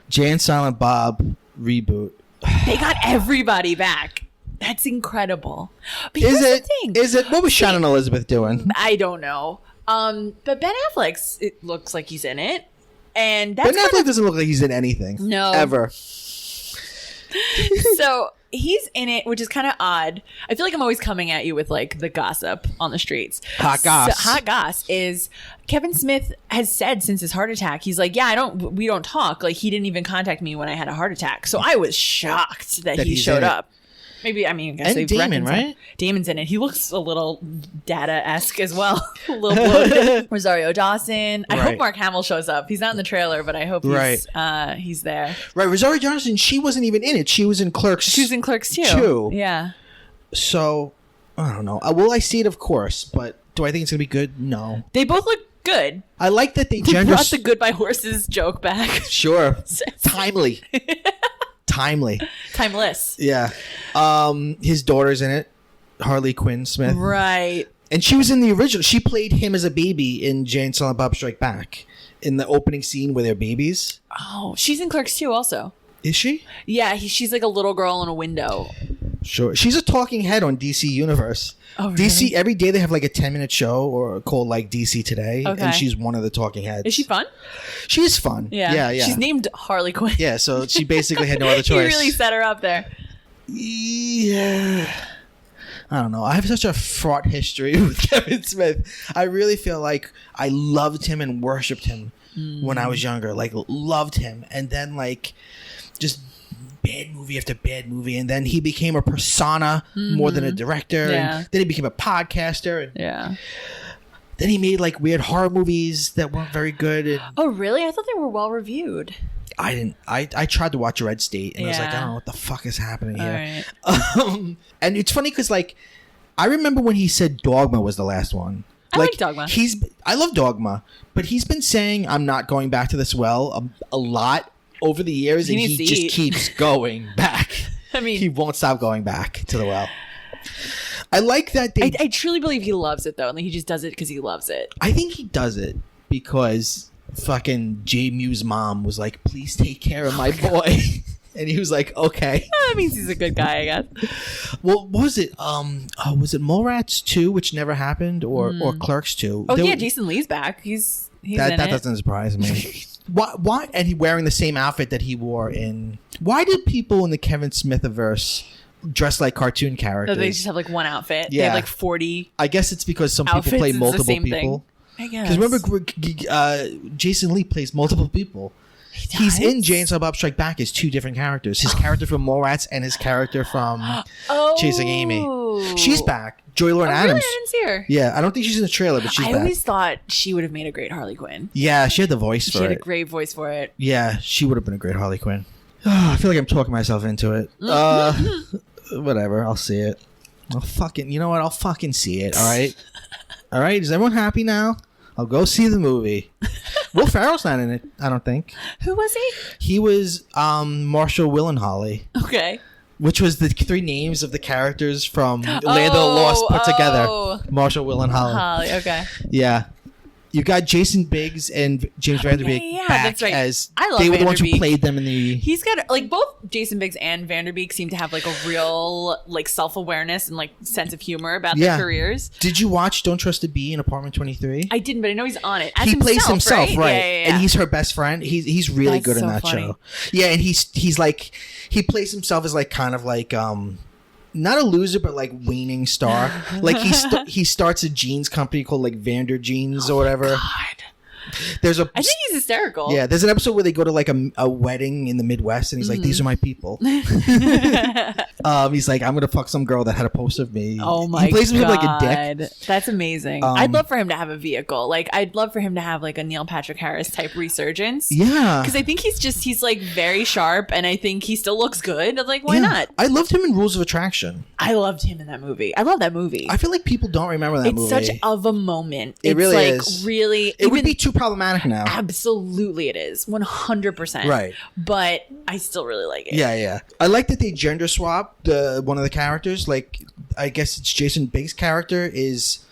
Jay and Silent Bob reboot. They got everybody back. That's incredible. But Is it? What was Shannon Elizabeth doing? I don't know. But Ben Affleck's. It looks like he's in it, and Ben Affleck doesn't look like he's in anything. No, ever. So he's in it, which is kind of odd. I feel like I'm always coming at you with like the gossip on the streets. Hot goss. So, hot goss is Kevin Smith has said since his heart attack, he's like, yeah, we don't talk. Like he didn't even contact me when I had a heart attack. So I was shocked that he showed up. Maybe, I mean, I guess and Damon, right? Damon's in it. He looks a little Data-esque as well. A little bloated. Rosario Dawson. I hope Mark Hamill shows up. He's not in the trailer, but I hope he's there. Right. Rosario Dawson, she wasn't even in it. She was in Clerks. She was in Clerks too. Yeah. So, I don't know. Will I see it? Of course. But do I think it's going to be good? No. They both look good. I like that they brought the Goodbye Horses joke back. Sure. Timely. Timeless. Yeah. His daughter's in it, Harley Quinn Smith. Right. And she was in the original. She played him as a baby in Jay and Silent Bob Strike Back in the opening scene where they're babies. Oh, she's in Clerks too also. Is she? Yeah, she's like a little girl in a window. Sure. She's a talking head on DC Universe. Oh, really? DC, every day they have like a 10-minute show or called like DC Today. Okay. And she's one of the talking heads. Is she fun? She is fun. Yeah. She's named Harley Quinn. Yeah, so she basically had no other choice. You really set her up there. Yeah. I don't know. I have such a fraught history with Kevin Smith. I really feel like I loved him and worshipped him when I was younger. Like, loved him. And then, like, just bad movie after bad movie. And then he became a persona more than a director. Yeah. And then he became a podcaster. And yeah. Then he made, like, weird horror movies that weren't very good. And oh, really? I thought they were well reviewed. I didn't. I tried to watch Red State, and I was like, I don't know what the fuck is happening here. Right. And it's funny because, like, I remember when he said Dogma was the last one. I like Dogma. I love Dogma, but he's been saying I'm not going back to this well a lot over the years, and he just keeps going back. I mean, he won't stop going back to the well. I like that I truly believe he loves it though, and he just does it because he loves it. I think he does it because fucking J Mew's mom was like, "Please take care of my boy," and he was like, "Okay." That means he's a good guy, I guess. Well, what was it? Was it Mallrats 2, which never happened, or Clerks 2? Oh yeah, Jason Lee's back. He's that in it. doesn't surprise me. Why? And he wearing the same outfit that he wore in. Why did people in the Kevin Smithiverse dress like cartoon characters? They just have like one outfit. Yeah. They have like 40. I guess it's because some people outfits, play it's the multiple same people. thing. I guess. Because remember, Jason Lee plays multiple people. He's in Jay and Silent Bob Strike Back as two different characters. His character from Mallrats and his character from Chasing Amy. She's back. Joy Lauren Adams. Really? I didn't see her. Yeah, I don't think she's in the trailer, but she's back. I always thought she would have made a great Harley Quinn. Yeah, she had the voice for it. She had a great voice for it. Yeah, she would have been a great Harley Quinn. I feel like I'm talking myself into it. Whatever, I'll see it. You know what? I'll fucking see it, all right? All right, is everyone happy now? I'll go see the movie. Will Ferrell's not in it, I don't think. Who was he? He was Marshall, Will, and Holly. Okay. Which was the three names of the characters from Land of the Lost put together. Marshall, Will, and Holly. Holly, okay. Yeah. You got Jason Biggs and James Vanderbeek back that's right. as I love they were the ones who Vanderbeek. played them in the. He's got like both Jason Biggs and Vanderbeek seem to have like a real like self-awareness and like sense of humor about their careers. Did you watch Don't Trust a Bee in Apartment 23? I didn't, but I know he's on it. As He plays himself, right? Yeah. And he's her best friend. He's really That's good in so that funny. show. Yeah, and he's like he plays himself as like kind of like not a loser, but like waning star. Like he starts a jeans company called like Vander Jeans or whatever. God. I think he's hysterical. Yeah, there's an episode where they go to like a wedding in the Midwest, and he's like, "These are my people." He's like, "I'm gonna fuck some girl that had a poster of me." Oh my god, he plays him like a dick. That's amazing. I'd love for him to have a vehicle. Like, I'd love for him to have like a Neil Patrick Harris type resurgence. Yeah, because I think he's like very sharp, and I think he still looks good. I'm like, why not? I loved him in Rules of Attraction. I loved him in that movie. I love that movie. I feel like people don't remember that movie. It's such of a moment. It it's really like is. Really, it would be too problematic now. Absolutely, it is 100%. Right, but I still really like it. Yeah. I like that they gender swapped one of the characters. Like, I guess it's Jason Biggs' character is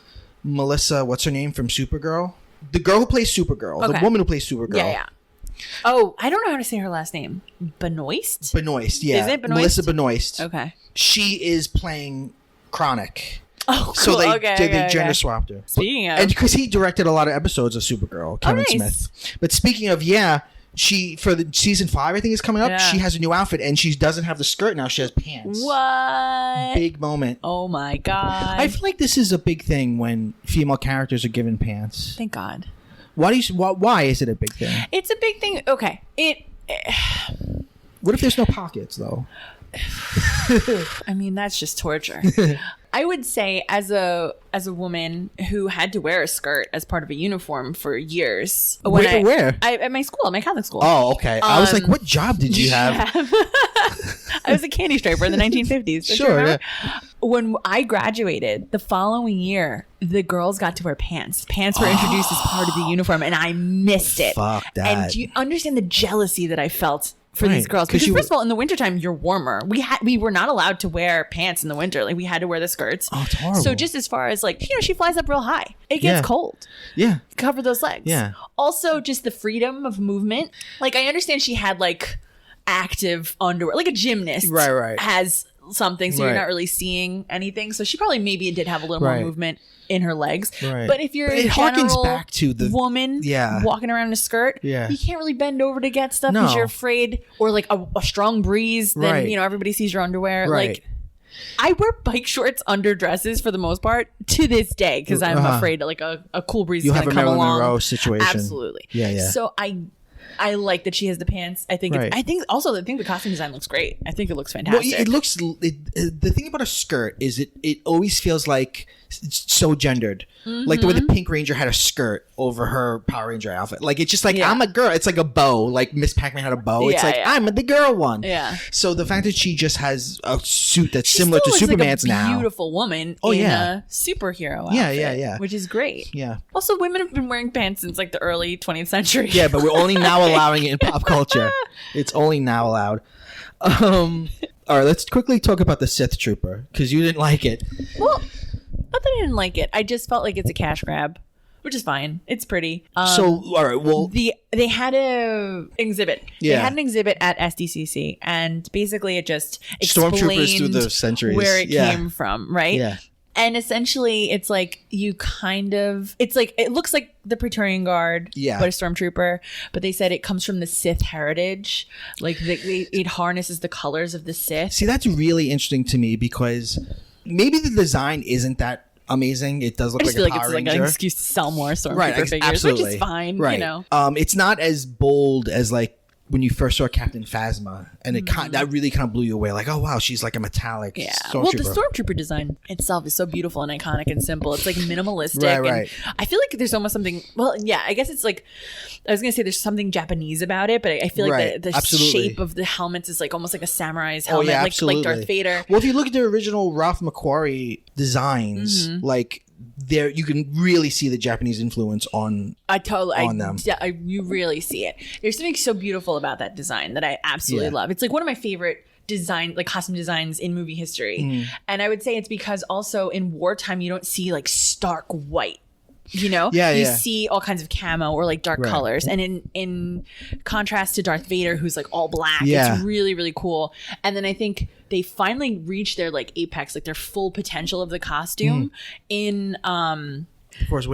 Melissa. What's her name from Supergirl? The girl who plays Supergirl. Okay. The woman who plays Supergirl. Yeah. Oh, I don't know how to say her last name. Benoist? Benoist, yeah. Is it Benoist? Melissa Benoist. Okay. She is playing Chronic. Oh, cool. So they Okay. gender swapped her. Speaking of, and because he directed a lot of episodes of Supergirl, Kevin nice. Smith. But speaking of, she for the season 5, I think is coming up. Yeah. She has a new outfit, and she doesn't have the skirt now. She has pants. What? Big moment. Oh my god! I feel like this is a big thing when female characters are given pants. Thank God. Why is it a big thing? It's a big thing. Okay. What if there's no pockets though? I mean, that's just torture. I would say as a woman who had to wear a skirt as part of a uniform for years. Where? At my school, at my Catholic school. Oh, okay. I was like, what job did you have? I was a candy striper in the 1950s. Sure. Yeah. When I graduated, the following year, the girls got to wear pants. Pants were introduced as part of the uniform, and I missed it. Fuck that. And do you understand the jealousy that I felt for these girls? Because first of all, in the wintertime, you're warmer. We were not allowed to wear pants in the winter. Like, we had to wear the skirts. Oh, it's horrible. So just as far as like, she flies up real high. It gets cold. Yeah. Cover those legs. Yeah. Also, just the freedom of movement. Like, I understand she had like active underwear, like a gymnast. Right. Has something, so you're not really seeing anything. So she probably maybe did have a little more movement in her legs. Right. But if you're a harkens back to the woman walking around in a skirt, you can't really bend over to get stuff because you're afraid, or like a strong breeze, then everybody sees your underwear. Right. Like, I wear bike shorts under dresses for the most part to this day because I'm afraid like a cool breeze is going to come along. Marilyn Monroe situation. Absolutely. Yeah. So I like that she has the pants. I think the costume design looks great. I think it looks fantastic. Well, it looks. The thing about a skirt is it always feels like so gendered. Like the way the Pink Ranger had a skirt over her Power Ranger outfit. Like it's just like I'm a girl. It's like a bow. Like Miss Pac-Man had a bow. It's like I'm the girl one. Yeah. So the fact that she just has a suit that's similar to Superman's like a now. Beautiful woman in a superhero outfit. Yeah. Which is great. Yeah. Also, women have been wearing pants since like the early 20th century. Yeah, but we're only now allowing it in pop culture. It's only now allowed. All right, let's quickly talk about the Sith Trooper because you didn't like it. Well, not that I didn't like it. I just felt like it's a cash grab, which is fine. It's pretty. So, all right, well, they had a exhibit. Yeah. They had an exhibit at SDCC, and basically it just Stormtroopers through explained the centuries. where it came from, right? Yeah. And essentially, it's like it's like it looks like the Praetorian Guard, but a stormtrooper. But they said it comes from the Sith heritage, like it harnesses the colors of the Sith. See, that's really interesting to me because maybe the design isn't that amazing. It does look like a Power Ranger. Like an excuse to sell more stormtrooper figures, absolutely. which is fine. Right. You know, it's not as bold as like when you first saw Captain Phasma, and that really kind of blew you away. Like, oh wow, she's like a metallic stormtrooper. Well, the stormtrooper design itself is so beautiful and iconic and simple. It's like minimalistic. Right. And I feel like there's almost something. Well, yeah, I guess it's like I was gonna say there's something Japanese about it, but I feel like the shape of the helmets is like almost like a samurai's helmet, like Darth Vader. Well, if you look at the original Ralph McQuarrie designs, like there you can really see the Japanese influence on them. You really see it. There's something so beautiful about that design that I absolutely love. It's like one of my favorite costume designs in movie history. And I would say it's because also in wartime you don't see like stark white. You know, you see all kinds of camo or like dark colors, and in contrast to Darth Vader, who's like all black, it's really, really cool. And then I think they finally reached their like apex, like their full potential of the costume in The Force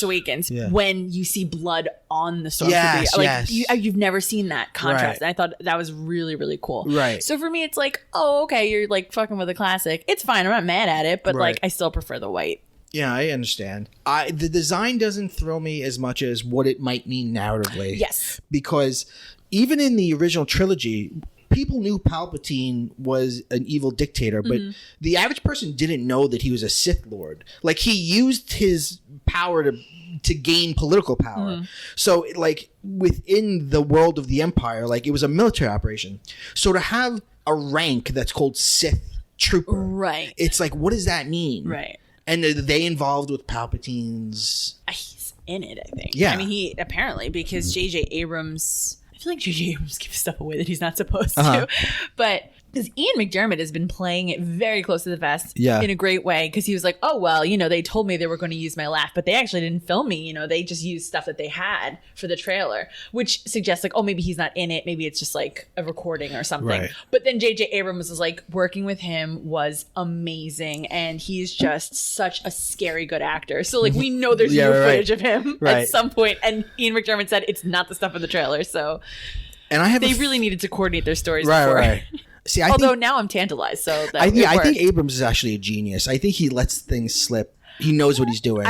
Awakens, when you see blood on the stormtrooper. You've never seen that contrast. And I thought that was really, really cool. Right. So for me, it's like, oh, okay, you're like fucking with a classic. It's fine. I'm not mad at it, but like I still prefer the white. Yeah, I understand. The design doesn't throw me as much as what it might mean narratively. Yes. Because even in the original trilogy, people knew Palpatine was an evil dictator, but the average person didn't know that he was a Sith Lord. Like, he used his power to gain political power. So, like, within the world of the Empire, like, it was a military operation. So to have a rank that's called Sith Trooper, right? It's like, what does that mean? Right. And are they involved with Palpatine's... He's in it, I think. Yeah. I mean, he apparently, because J.J. Abrams... I feel like J.J. Abrams gives stuff away that he's not supposed to. But... because Ian McDiarmid has been playing it very close to the vest in a great way, because he was like, oh, well, you know, they told me they were going to use my laugh, but they actually didn't film me. You know, they just used stuff that they had for the trailer, which suggests like, oh, maybe he's not in it. Maybe it's just like a recording or something. Right. But then J.J. Abrams was like, working with him was amazing. And he's just such a scary good actor. So like, we know there's new footage of him at some point. And Ian McDiarmid said it's not the stuff in the trailer. So they really needed to coordinate their stories before. Right. See, although now I'm tantalized, so that I think Abrams is actually a genius. I think he lets things slip. He knows what he's doing.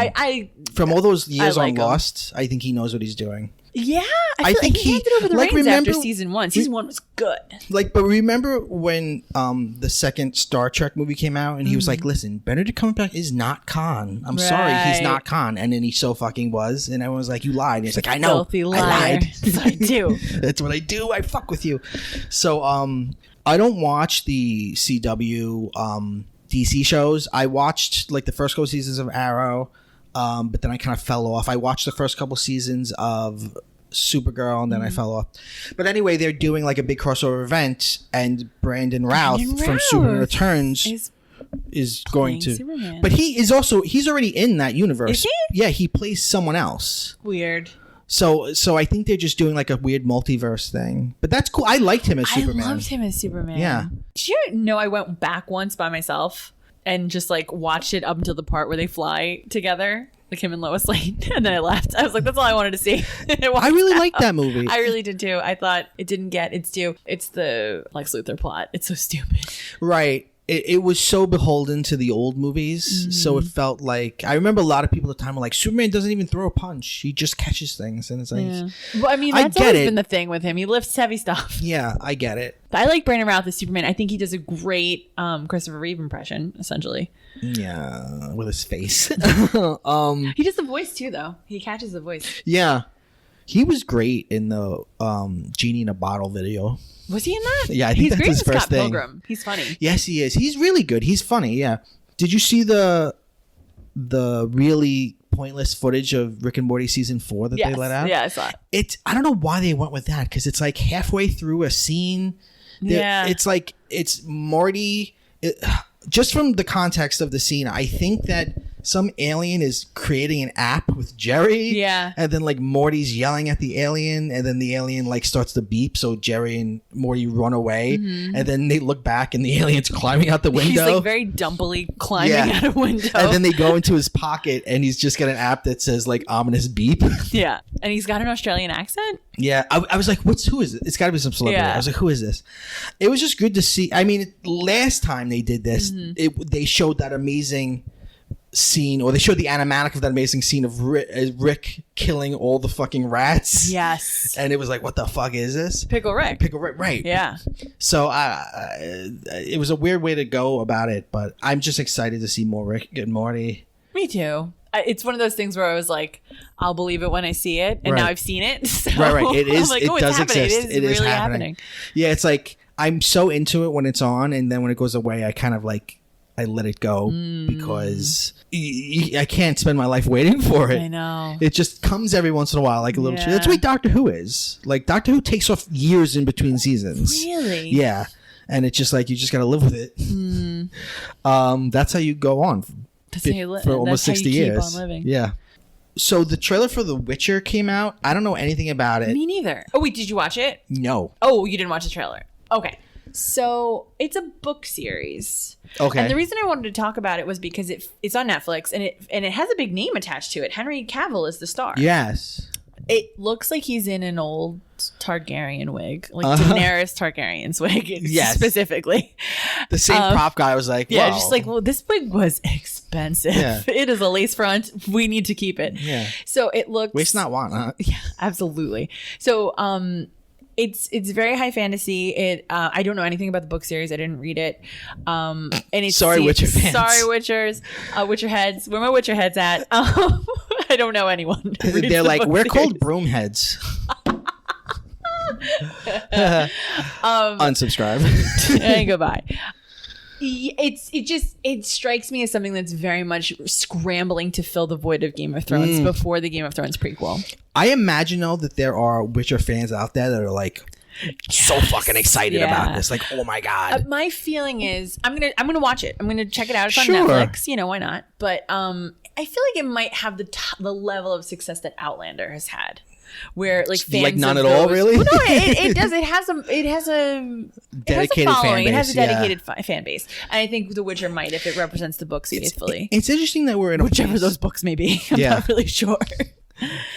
From all those years on Lost, I think he knows what he's doing. Yeah, I think he handed over the reins after season one. Season one was good. Like, but remember when the second Star Trek movie came out, and he was like, "Listen, Benedict Cumberbatch is not Khan. I'm sorry, he's not Khan." And then he so fucking was, and everyone was like, "You lied." And he's like, "I know, I lied. That's what I do. That's what I do. I fuck with you." So, I don't watch the CW DC shows. I watched like the first couple seasons of Arrow, but then I kind of fell off. I watched the first couple seasons of Supergirl, and then I fell off. But anyway, they're doing like a big crossover event, and Brandon Routh from Superman Returns is going to. Superman. But he's already in that universe. Is he? Yeah, he plays someone else. Weird. So I think they're just doing like a weird multiverse thing. But that's cool. I liked him as Superman. I loved him as Superman. Yeah. Did you know I went back once by myself and just like watched it up until the part where they fly together, like him and Lois Lane, and then I left. I was like, that's all I wanted to see. I really liked that movie. I really did too. I thought it didn't get its due. It's the Lex Luthor plot. It's so stupid. Right. it was so beholden to the old movies, so it felt like I remember a lot of people at the time were like, Superman doesn't even throw a punch; he just catches things, and it's like, Well, I mean, that's always been the thing with him. He lifts heavy stuff. Yeah, I get it. But I like Brandon Routh as Superman. I think he does a great Christopher Reeve impression, essentially. Yeah, with his face. He does the voice too, though. He catches the voice. Yeah, he was great in the Genie in a Bottle video. Was he in that? Yeah, I think he's that's great his as first Scott thing. Pilgrim. He's funny. Yes, he is. He's really good. He's funny. Yeah. Did you see the really pointless footage of Rick and Morty season 4 that they let out? Yeah, I saw it. I don't know why they went with that, because it's like halfway through a scene. Yeah. It's like it's Morty. Just from the context of the scene, I think that some alien is creating an app with Jerry. Yeah. And then like Morty's yelling at the alien, and then the alien like starts to beep, so Jerry and Morty run away, and then they look back and the alien's climbing out the window. He's like very dumpily climbing out a window. And then they go into his pocket and he's just got an app that says like ominous beep. Yeah. And he's got an Australian accent. Yeah, I was like, who is it? It's got to be some celebrity. Yeah. I was like, who is this? It was just good to see. I mean, last time they did this, they showed that amazing scene, or they showed the animatic of that amazing scene of Rick killing all the fucking rats. Yes. And it was like, what the fuck is this? Pickle Rick. Right. Yeah. So it was a weird way to go about it, but I'm just excited to see more Rick and Morty. Me too. It's one of those things where I was like, I'll believe it when I see it, and now I've seen it. So right. It is. I'm like, it it's does happening. exist. It is really happening. Yeah, it's like I'm so into it when it's on, and then when it goes away, I kind of like I let it go because I can't spend my life waiting for it. I know. It just comes every once in a while, like a little. Yeah. That's the way Doctor Who is. Like Doctor Who takes off years in between seasons. Really? Yeah, and it's just like you just got to live with it. That's how you go on. For almost 60 years. Keep on living. Yeah. So the trailer for The Witcher came out. I don't know anything about it. Me neither. Oh wait, did you watch it? No. Oh, you didn't watch the trailer. Okay. So it's a book series. Okay. And the reason I wanted to talk about it was because it's on Netflix and it has a big name attached to it. Henry Cavill is the star. Yes. It looks like he's in an old Targaryen wig, like Daenerys Targaryen's wig, Yes. specifically. The same prop guy was like, Yeah, wow. just like, well, this wig was expensive. Yeah. It is a lace front. We need to keep it. Yeah. So it looks. Waste not want, huh? Yeah, absolutely. So it's very high fantasy. It I don't know anything about the book series. I didn't read it. And it's Sorry, Witcher fans. Sorry, Witchers, Witcher heads. Where my Witcher heads at? I don't know anyone. who reads They're the like, book we're series. called broomheads. Unsubscribe. And goodbye. It strikes me as something that's very much scrambling to fill the void of Game of Thrones before the Game of Thrones prequel. I imagine though that there are Witcher fans out there that are like so fucking excited about this. Like, oh my god. My feeling is I'm gonna watch it. I'm gonna check it out. It's on Sure. Netflix. You know, why not? But I feel like it might have the level of success that Outlander has had. Where like fans like none of at all, those- really? Well, no, it does. It has a Dedicated following. fan It has a base, yeah. dedicated fan base, and I think The Witcher might if it represents the books faithfully. It's interesting that we're in a Whichever place- those books may be. I'm Yeah. not really sure.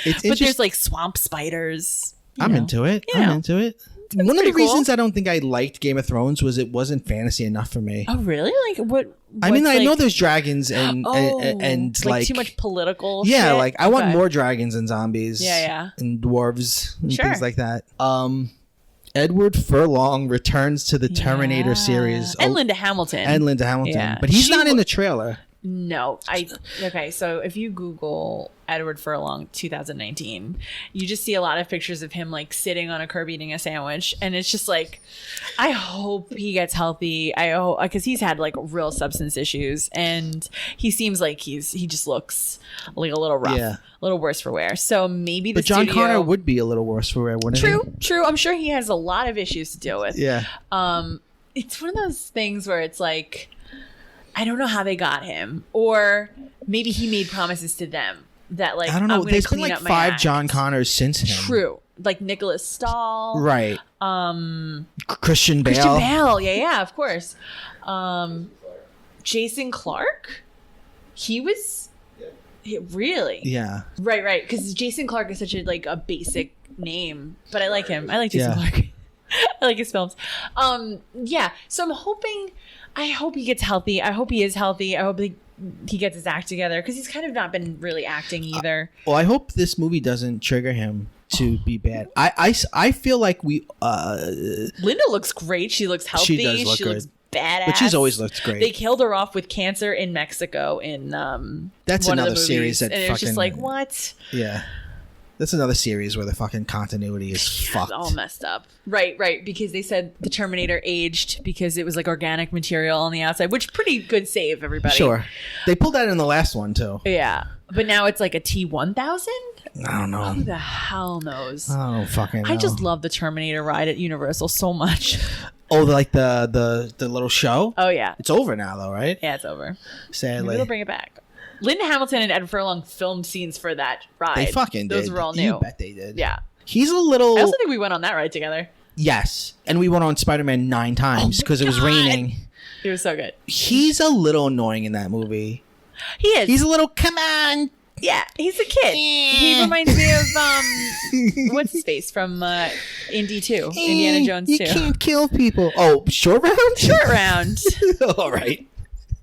It's But there's like swamp spiders. I'm into it. You know. I'm into it. One of the pretty cool. reasons I don't think I liked Game of Thrones was it wasn't fantasy enough for me. Oh, really? Like what? I mean, what's I know like- there's dragons and like too much political. Yeah, shit? like I want Okay. more dragons and zombies. Yeah. And dwarves and Sure. things like that. Edward Furlong returns to the Terminator Yeah. series. And Linda Hamilton. Yeah. But he's She not in wa- the trailer. No, okay. So if you Google Edward Furlong 2019, you just see a lot of pictures of him like sitting on a curb eating a sandwich, and it's just like, I hope he gets healthy. I hope because he's had like real substance issues, and he seems like he just looks like a little rough, Yeah. a little worse for wear. So maybe But John Connor would be a little worse for wear, wouldn't he? True. I'm sure he has a lot of issues to deal with. Yeah. It's one of those things where it's like, I don't know how they got him, or maybe he made promises to them that like I don't know. I'm gonna There's been clean like up my 5 act. John Connors since him. True, like Nicholas Stahl, Right. Christian Bale. Christian Bale, yeah, of course. Jason Clarke, he was really Yeah. right, because Jason Clarke is such a basic name, but I like him. I like Jason Yeah. Clarke. I like his films. Yeah. So I'm hoping I hope he gets healthy. I hope he is healthy. I hope he gets his act together because he's kind of not been really acting either. Well, I hope this movie doesn't trigger him to be bad. I feel like we Linda looks great. She looks healthy. She does look good. Looks badass. But she's always looked great. They killed her off with cancer in Mexico in that's one another of the series that and fucking, it's just like, what? Yeah. That's another series where the fucking continuity is fucked. It's all messed up. Right, because they said the Terminator aged because it was like organic material on the outside, which pretty good save, everybody. Sure. They pulled that in the last one too. Yeah. But now it's like a T-1000? I don't know. Who the hell knows? I don't fucking know. I just love the Terminator ride at Universal so much. Oh, like the little show? Oh, yeah. It's over now though, right? Yeah, it's over. Sadly. Maybe they'll bring it back. Linda Hamilton and Ed Furlong filmed scenes for that ride. They fucking did. Those were all new. You bet they did. Yeah. He's a little... I also think we went on that ride together. Yes. And we went on Spider-Man 9 times because it was raining. It was so good. He's a little annoying in that movie. He is. He's a little, come on. Yeah, he's a kid. He reminds me of, what's his face from Indy 2, Indiana Jones 2. You can't kill people. Oh, Short Round? Short Round. All right.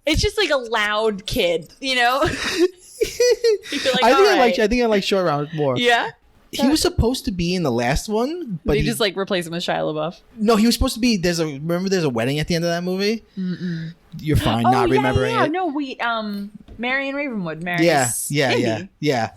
It's just like a loud kid, you know? You'd be like, I think I like Short Round more. Yeah? He was supposed to be in the last one, but they just like replace him with Shia LaBeouf. No, he was supposed to be. Remember, there's a wedding at the end of that movie. Mm-mm. You're fine not remembering it. No, Marion Ravenwood marries Yeah.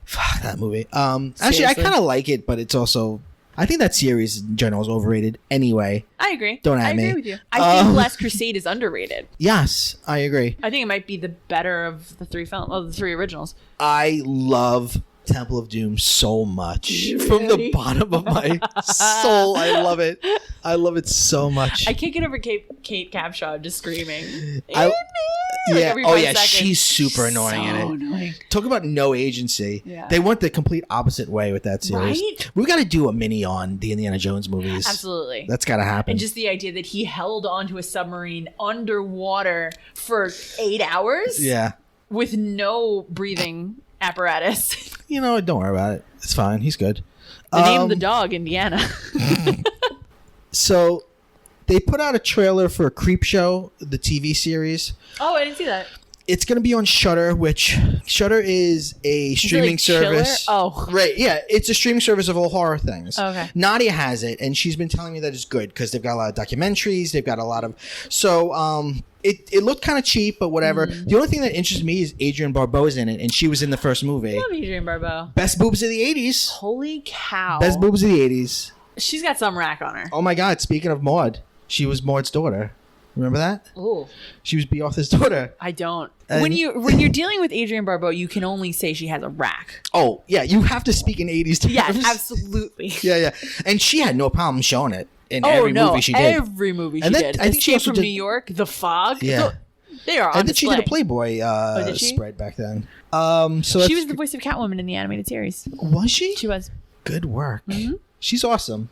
Fuck that movie. Actually, I kind of like it, but it's also. I think that series in general is overrated. Anyway, I agree. Don't at me. I agree with you. I think Last Crusade is underrated. Yes, I agree. I think it might be the better of the three the three originals. I love Temple of Doom so much. From the bottom of my soul. I love it. I love it so much. I can't get over Kate Capshaw just screaming. Every 5 seconds. She's super annoying in it. Annoying. Talk about no agency. Yeah. They went the complete opposite way with that series. Right? We got to do a mini on the Indiana Jones movies. Absolutely. That's got to happen. And just the idea that he held onto a submarine underwater for 8 hours. Yeah. With no breathing apparatus. You know, don't worry about it. It's fine. He's good. The name of the dog, Indiana. So they put out a trailer for Creepshow, the TV series. Oh, I didn't see that. It's going to be on Shudder, which Shudder is a streaming service. Oh. Right. Yeah. It's a streaming service of all horror things. Okay. Nadia has it, and she's been telling me that it's good because they've got a lot of documentaries. They've got a lot of... So, it looked kind of cheap, but whatever. The only thing that interests me is Adrienne Barbeau's in it, and she was in the first movie. I love Adrienne Barbeau. Best boobs of the 80s. Holy cow. Best boobs of the 80s. She's got some rack on her. Oh my God. Speaking of Maud, she was Maud's daughter. Remember that? Ooh. She was Beoth's daughter. I don't. And when you're dealing with Adrienne Barbeau, you can only say she has a rack. Oh, yeah. You have to speak in 80s terms. Yes, absolutely. Yeah. And she had no problem showing it in every movie she did. Every movie she And then, did. I think she Escape also from did, New York, The Fog. Yeah. They are on I think she display. did a Playboy did she? spread back then. So she was the voice of Catwoman in the animated series. Was she? She was. Good work. Mm-hmm. She's awesome.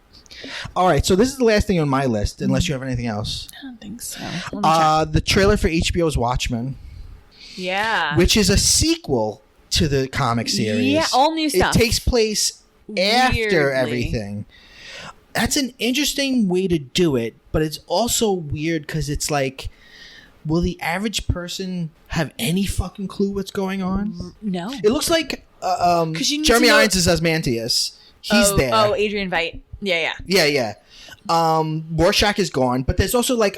All right, so this is the last thing on my list, unless you have anything else. I don't think so. Let me check. The trailer for HBO's Watchmen, Yeah. which is a sequel to the comic series. Yeah, all new stuff. It takes place after Weirdly. everything. That's an interesting way to do it, but it's also weird because it's like, will the average person have any fucking clue what's going on? No. It looks like Jeremy Irons is Asmantius. He's there. Oh, Adrian Veidt. Yeah. Yeah. Rorschach is gone, but there's also like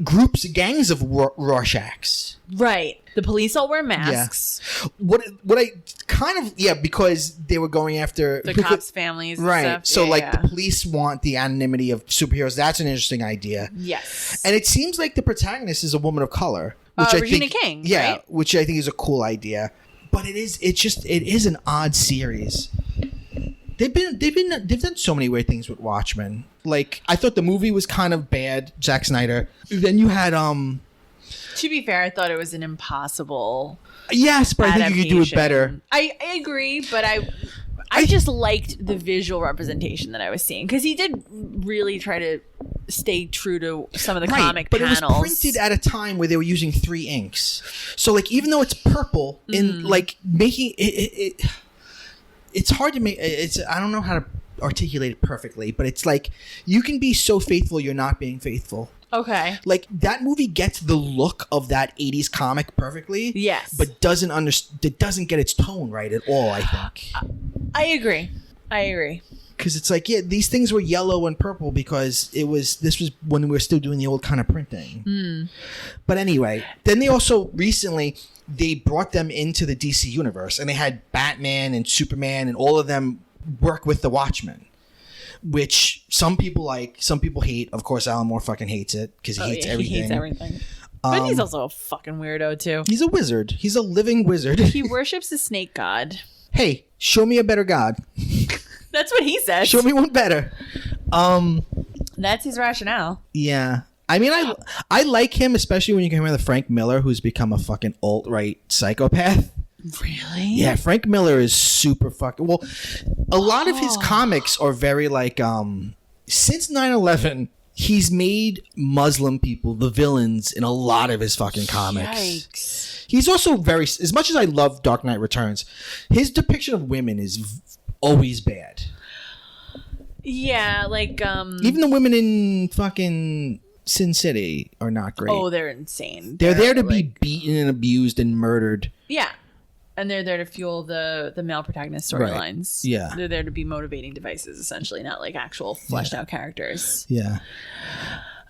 groups, gangs of Rorschachs. Right. The police all wear masks. Yeah. What I kind of because they were going after the cops' families. And right. Stuff. So yeah. the police want the anonymity of superheroes. That's an interesting idea. Yes. And it seemes like the protagonist is a woman of color, which I Regina think, King. Yeah, right? which I think is a cool idea. But it is an odd series. They've done so many weird things with Watchmen. Like, I thought the movie was kind of bad, Zack Snyder. Then you had To be fair, I thought it was an impossible. Yes, but I think you could do it better. I agree, but I just liked the visual representation that I was seeing because he did really try to stay true to some of the comic panels. But it was printed at a time where they were using 3 inks. So like, even though it's purple, in like making it it's hard to make. I don't know how to articulate it perfectly, but it's like you can be so faithful you're not being faithful. Okay. Like, that movie gets the look of that 80s comic perfectly. Yes. But it doesn't get its tone right at all, I think. I agree. Because it's like, yeah, these things were yellow and purple because this was when we were still doing the old kind of printing. But anyway, then they also recently, they brought them into the DC universe, and they had Batman and Superman and all of them work with the Watchmen, which some people like, some people hate. Of course, Alan Moore fucking hates it because he hates everything. He hates everything. But he's also a fucking weirdo too. He's a wizard. He's a living wizard. He worships the snake god. Hey, show me a better god. That's what he says. Show me one better. That's his rationale. Yeah. I mean, I like him, especially when you compare him to Frank Miller, who's become a fucking alt-right psychopath. Really? Yeah, Frank Miller is super fucking... Well, a lot of his comics are very like... Since 9/11, he's made Muslim people the villains in a lot of his fucking comics. Yikes. He's also very... As much as I love Dark Knight Returns, his depiction of women is always bad. Yeah, like... Even the women in fucking Sin City are not great. Oh, they're insane. They're there to be beaten and abused and murdered. Yeah. And they're there to fuel the male protagonist storylines. Right. Yeah. They're there to be motivating devices, essentially, not like actual fleshed out characters. Yeah.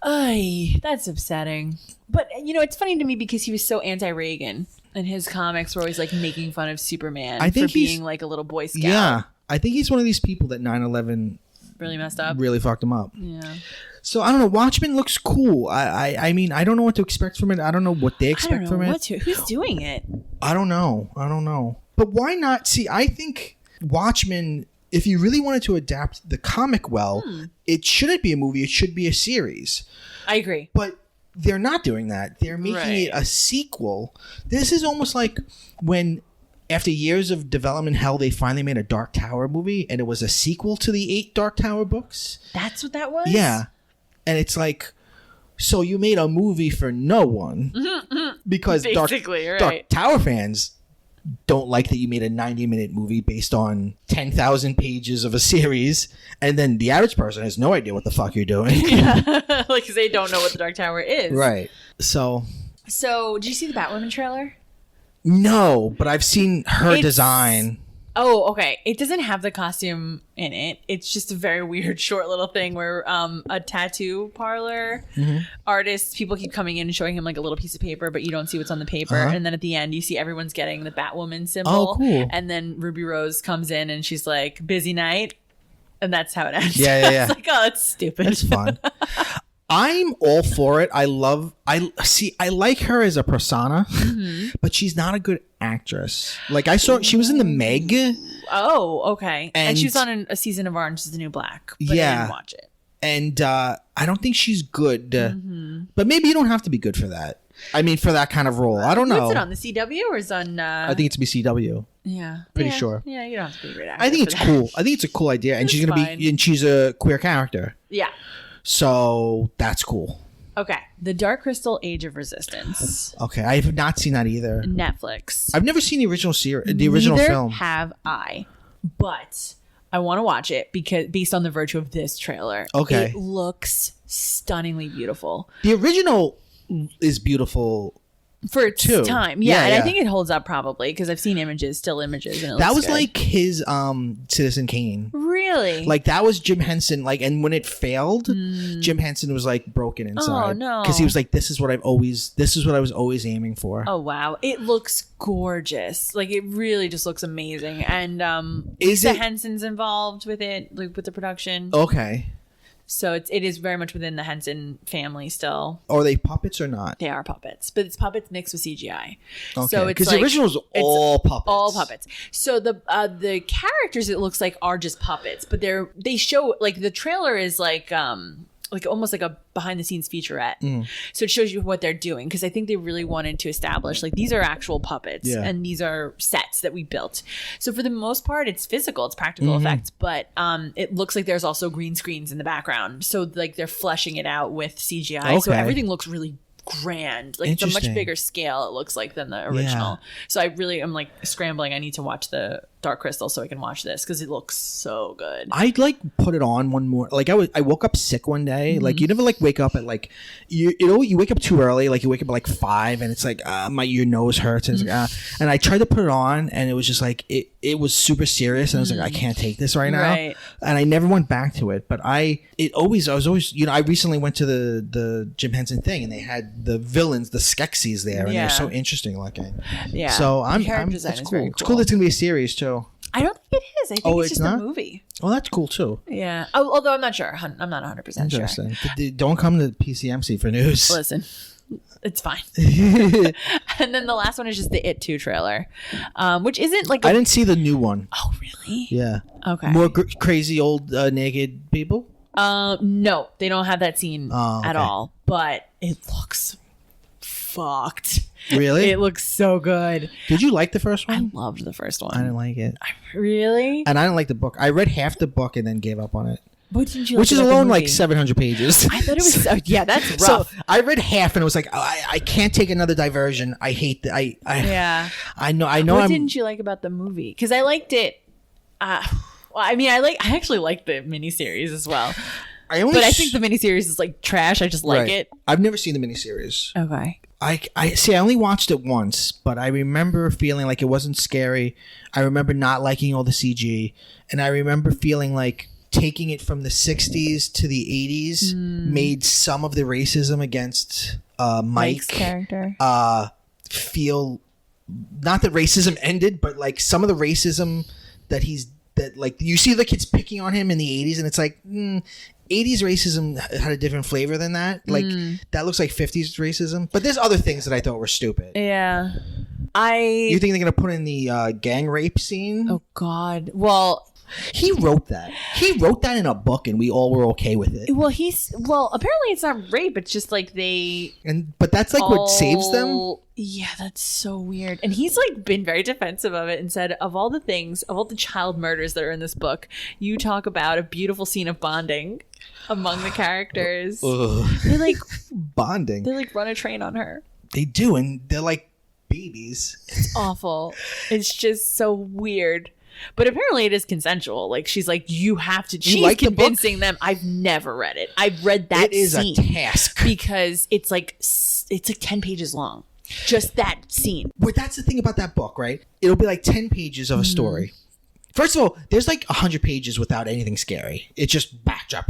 Ay, that's upsetting. But, you know, it's funny to me because he was so anti-Reagan. And his comics were always like making fun of Superman for being like a little Boy Scout. Yeah. I think he's one of these people that 9/11 really messed up. Really fucked him up. Yeah. So I don't know. Watchmen looks cool. I mean, I don't know what to expect from it. I don't know what they expect from it. Who's doing it? I don't know. But why not? See, I think Watchmen, if you really wanted to adapt the comic well, it shouldn't be a movie. It should be a series. I agree. But they're not doing that. They're making it a sequel. This is almost like when, after years of development hell, they finally made a Dark Tower movie, and it was a sequel to the 8 Dark Tower books. That's what that was? Yeah. And it's like, so you made a movie for no one because Dark Tower fans don't like that you made a 90-minute movie based on 10,000 pages of a series, and then the average person has no idea what the fuck you're doing. Yeah. Like, because they don't know what the Dark Tower is. Right. So, did you see the Batwoman trailer? No, but I've seen her design. Oh, okay. It doesn't have the costume in it. It's just a very weird short little thing where a tattoo parlor artist, people keep coming in and showing him like a little piece of paper, but you don't see what's on the paper. And then at the end, you see everyone's getting the Batwoman symbol. Oh, cool. And then Ruby Rose comes in and she's like, busy night. And that's how it ends. Yeah. It's like, oh, that's stupid. That's fun. I'm all for it. I like her as a persona, but she's not a good actress. Like, I saw, she was in the Meg. Oh, okay. And she was on a season of Orange is the New Black, but I didn't watch it. And I don't think she's good, but maybe you don't have to be good for that. I mean, for that kind of role. I don't know. What's it on, the CW or is it on... I think it's CW. Yeah. Pretty sure. Yeah, you don't have to be a great actor. I think it's cool. I think it's a cool idea. And she's going to be, and she's a queer character. Yeah. So that's cool. Okay. The Dark Crystal Age of Resistance. Okay. I have not seen that either. Netflix. I've never seen the original series, the original film. Have I. But I want to watch it because based on the virtue of this trailer. Okay. It looks stunningly beautiful. The original is beautiful for its too. time. Yeah, and I think it holds up probably because I've seen still images. And that was good. like his Citizen Kane. Really? Like that was Jim Henson. Like, and when it failed, Jim Henson was like broken inside. Oh no! Because he was like, this is what I was always aiming for. Oh wow! It looks gorgeous. Like it really just looks amazing. And is Lisa Henson's involved with it, like with the production. Okay. So it is very much within the Henson family still. Are they puppets or not? They are puppets, but it's puppets mixed with CGI. Okay. So because the original's all puppets. All puppets. So the characters, it looks like, are just puppets, but they show, like, the trailer is like almost like a behind the scenes featurette. So it shows you what they're doing, because I think they really wanted to establish like these are actual puppets and these are sets that we built. So for the most part it's physical, it's practical effects, but it looks like there's also green screens in the background, so like they're fleshing it out with CGI. So everything looks really grand. Like it's a much bigger scale, it looks like, than the original. So I really am like scrambling. I need to watch the Dark Crystal so I can watch this because it looks so good. I'd like put it on one more. Like I woke up sick one day. Like you never like wake up at like you wake up too early. Like you wake up at like 5 and it's like your nose hurts and it's like and I tried to put it on and it was just like it was super serious and I was like I can't take this right now. Right. And I never went back to it. But I was always I recently went to the Jim Henson thing and they had the villains, the Skeksis there and they're so interesting looking. Yeah. So I'm design that's is cool. very It's cool. It's gonna be a series too. I don't think it is. I think it's just not? a movie. Oh, that's cool too. Yeah. Oh, although I'm not sure. I'm not 100% sure. Interesting. Don't come to PCMC for news. Listen, it's fine. And then the last one is just the It 2 trailer, which isn't like I didn't see the new one. Oh, really? Yeah. Okay. More crazy old naked people? No, they don't have that scene at okay. all, but it looks fucked. Really? It looks so good. Did you like the first I one? loved the first one. I didn't like it. Really? And I didn't like the book. I read half the book and then gave up on it. What didn't you like Which is about the alone movie? like 700 pages. I thought it was yeah, that's rough. So I read half and it was like I can't take another diversion. I hate that. Yeah. I know. What didn't you like about the movie? Because I liked it. Well, I mean, I actually liked the miniseries as well. But I think the miniseries is like trash. I just like it. I've never seen the miniseries. Okay. I see. I only watched it once, but I remember feeling like it wasn't scary. I remember not liking all the CG, and I remember feeling like taking it from the 60s to the 80s made some of the racism against Mike's character feel not that racism ended, but like some of the racism that like you see the kids picking on him in the 80s, and it's like. 80s racism had a different flavor than that. Like that looks like 50s racism. But there's other things that I thought were stupid. Yeah. You think they're gonna put in the gang rape scene? Oh God. Well, he wrote that. He wrote that in a book, and we all were okay with it. Well, apparently it's not rape. It's just like but that's like what saves them. Yeah, that's so weird. And he's like been very defensive of it and said, of all the child murders that are in this book, you talk about a beautiful scene of bonding among the characters. They're like bonding. They like run a train on her. They do, and they're like babies. It's awful. It's just so weird. But apparently it is consensual. Like she's like, you have to. She's like convincing them. I've never read it. I've read that. It is scene a task because it's like 10 pages long. Just that scene. But that's the thing about that book, right? It'll be like 10 pages of a story. First of all, there's like 100 pages without anything scary. It's just backdrop.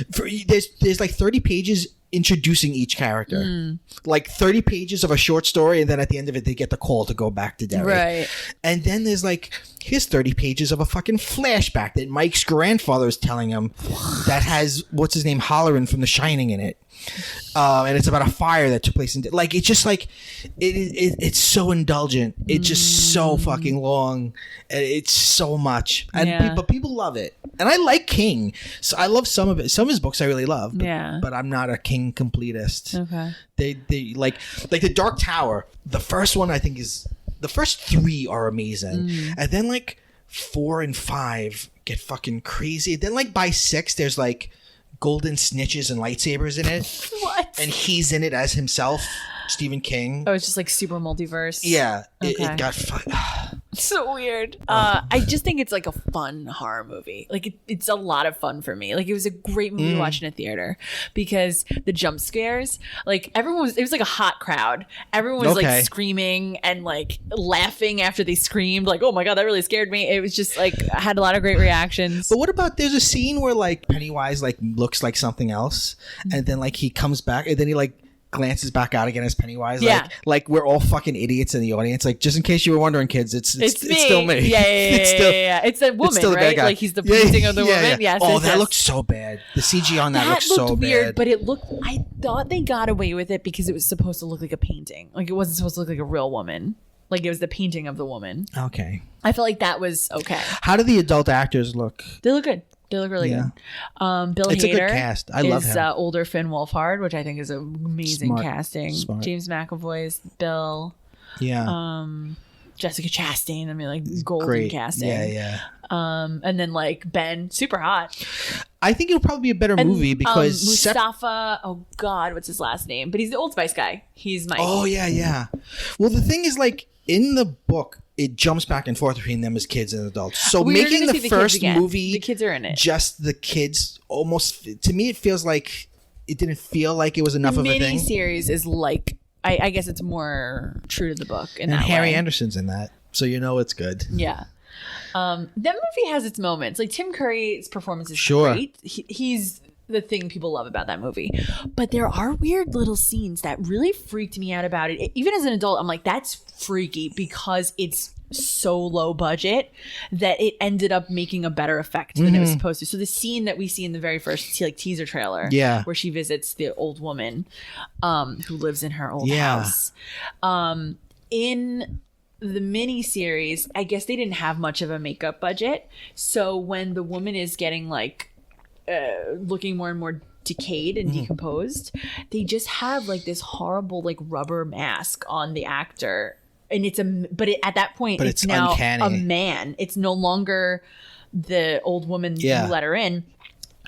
There's like 30 pages introducing each character. Like 30 pages of a short story, and then at the end of it, they get the call to go back to Derry. Right. And then there's like, here's 30 pages of a fucking flashback that Mike's grandfather is telling him that has, what's his name, Halloran from The Shining in it. And it's about a fire that took place in like it's just like it's so indulgent. It's just so fucking long. It's so much, and people love it. And I like King, so I love some of it. Some of his books I really love. But I'm not a King completist. Okay. They like the Dark Tower. The first one I think is the first 3 are amazing, and then like 4 and 5 get fucking crazy. Then like by 6 there's like golden snitches and lightsabers in it. What? And he's in it as himself, Stephen King. Oh, it's just like super multiverse. Yeah. Okay. It got fun. So weird. I just think it's like a fun horror movie. Like it's a lot of fun for me. Like it was a great movie to watch in a theater because the jump scares, like it was like a hot crowd. Everyone was like screaming and like laughing after they screamed. Like, oh my God, that really scared me. It was just like, I had a lot of great reactions. But what about, there's a scene where like Pennywise like looks like something else, and then like he comes back and then he like glances back out again as Pennywise. Like we're all fucking idiots in the audience. Like, just in case you were wondering, kids, it's still me. Yeah. It's that woman, it's right? Like he's the painting of the woman. Yeah. Oh, that looked so bad. The CG on that looked so weird, bad. but I thought they got away with it because it was supposed to look like a painting. Like it wasn't supposed to look like a real woman. Like it was the painting of the woman. Okay. I felt like that was okay. How do the adult actors look? They look good. They look really good. Bill It's Hader a good cast. I love him. Older Finn Wolfhard, which I think is amazing casting. Smart. James McAvoy's Bill. Yeah. Jessica Chastain. I mean, like golden casting. Yeah. And then like Ben, super hot. I think it'll probably be a better movie because Mustafa. Oh God, what's his last name? But he's the Old Spice guy. He's Mike. Oh yeah. Well, the thing is, like in the book, it jumps back and forth between them as kids and adults. So We're making gonna the see first kids again. movie The kids are in it. just the kids, almost to me it feels like it didn't feel like it was enough of a thing. Miniseries is like, I guess it's more true to the book in And that Harry way. Anderson's in that, so you know it's good. Yeah. That movie has its moments. Like Tim Curry's performance is Sure. great. He's the thing people love about that movie. But there are weird little scenes that really freaked me out about it. Even as an adult, I'm like, that's freaky because it's so low budget that it ended up making a better effect than it was supposed to. So the scene that we see in the very first teaser trailer, where she visits the old woman who lives in her old house. In the mini series, I guess they didn't have much of a makeup budget. So when the woman is getting like looking more and more decayed and decomposed, they just have like this horrible like rubber mask on the actor, and at that point it's now uncanny. a man. It's no longer the old woman who let her in.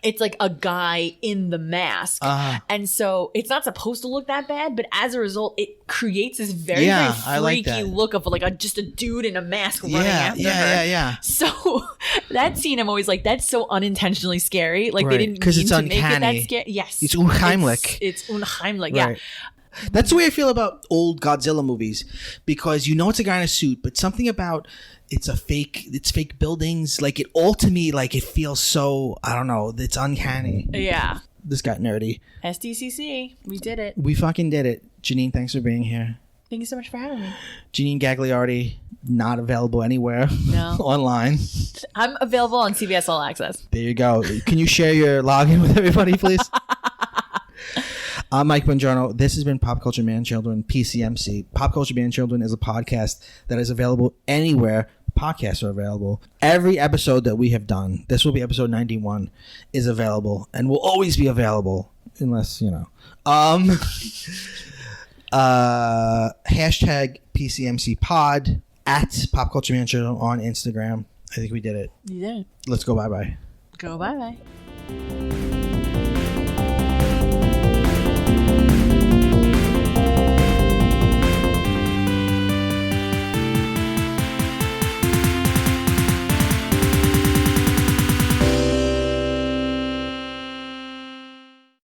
It's like a guy in the mask. And so it's not supposed to look that bad, but as a result, it creates this very, very freaky look of like just a dude in a mask running after her. Yeah. So that scene, I'm always like, that's so unintentionally scary. Like they didn't mean it's to uncanny. make it that scary. Yes. It's unheimlich. It's unheimlich, Right. That's the way I feel about old Godzilla movies, because you know it's a guy in a suit, but something about it's fake buildings. Like it all to me, like it feels so, I don't know, it's uncanny. Yeah. This got nerdy. SDCC. We did it. We fucking did it. Janine, thanks for being here. Thank you so much for having me. Janine Gagliardi, not available anywhere online. I'm available on CBS All Access. There you go. Can you share your login with everybody, please? I'm Mike Bongiorno. This has been Pop Culture Man Children, PCMC. Pop Culture Man Children is a podcast that is available anywhere podcasts are available. Every episode that we have done, this will be episode 91, is available and will always be available unless, hashtag PCMC pod at Pop Culture Man Children on Instagram. I think we did it. You did. Let's go bye-bye. Go bye-bye.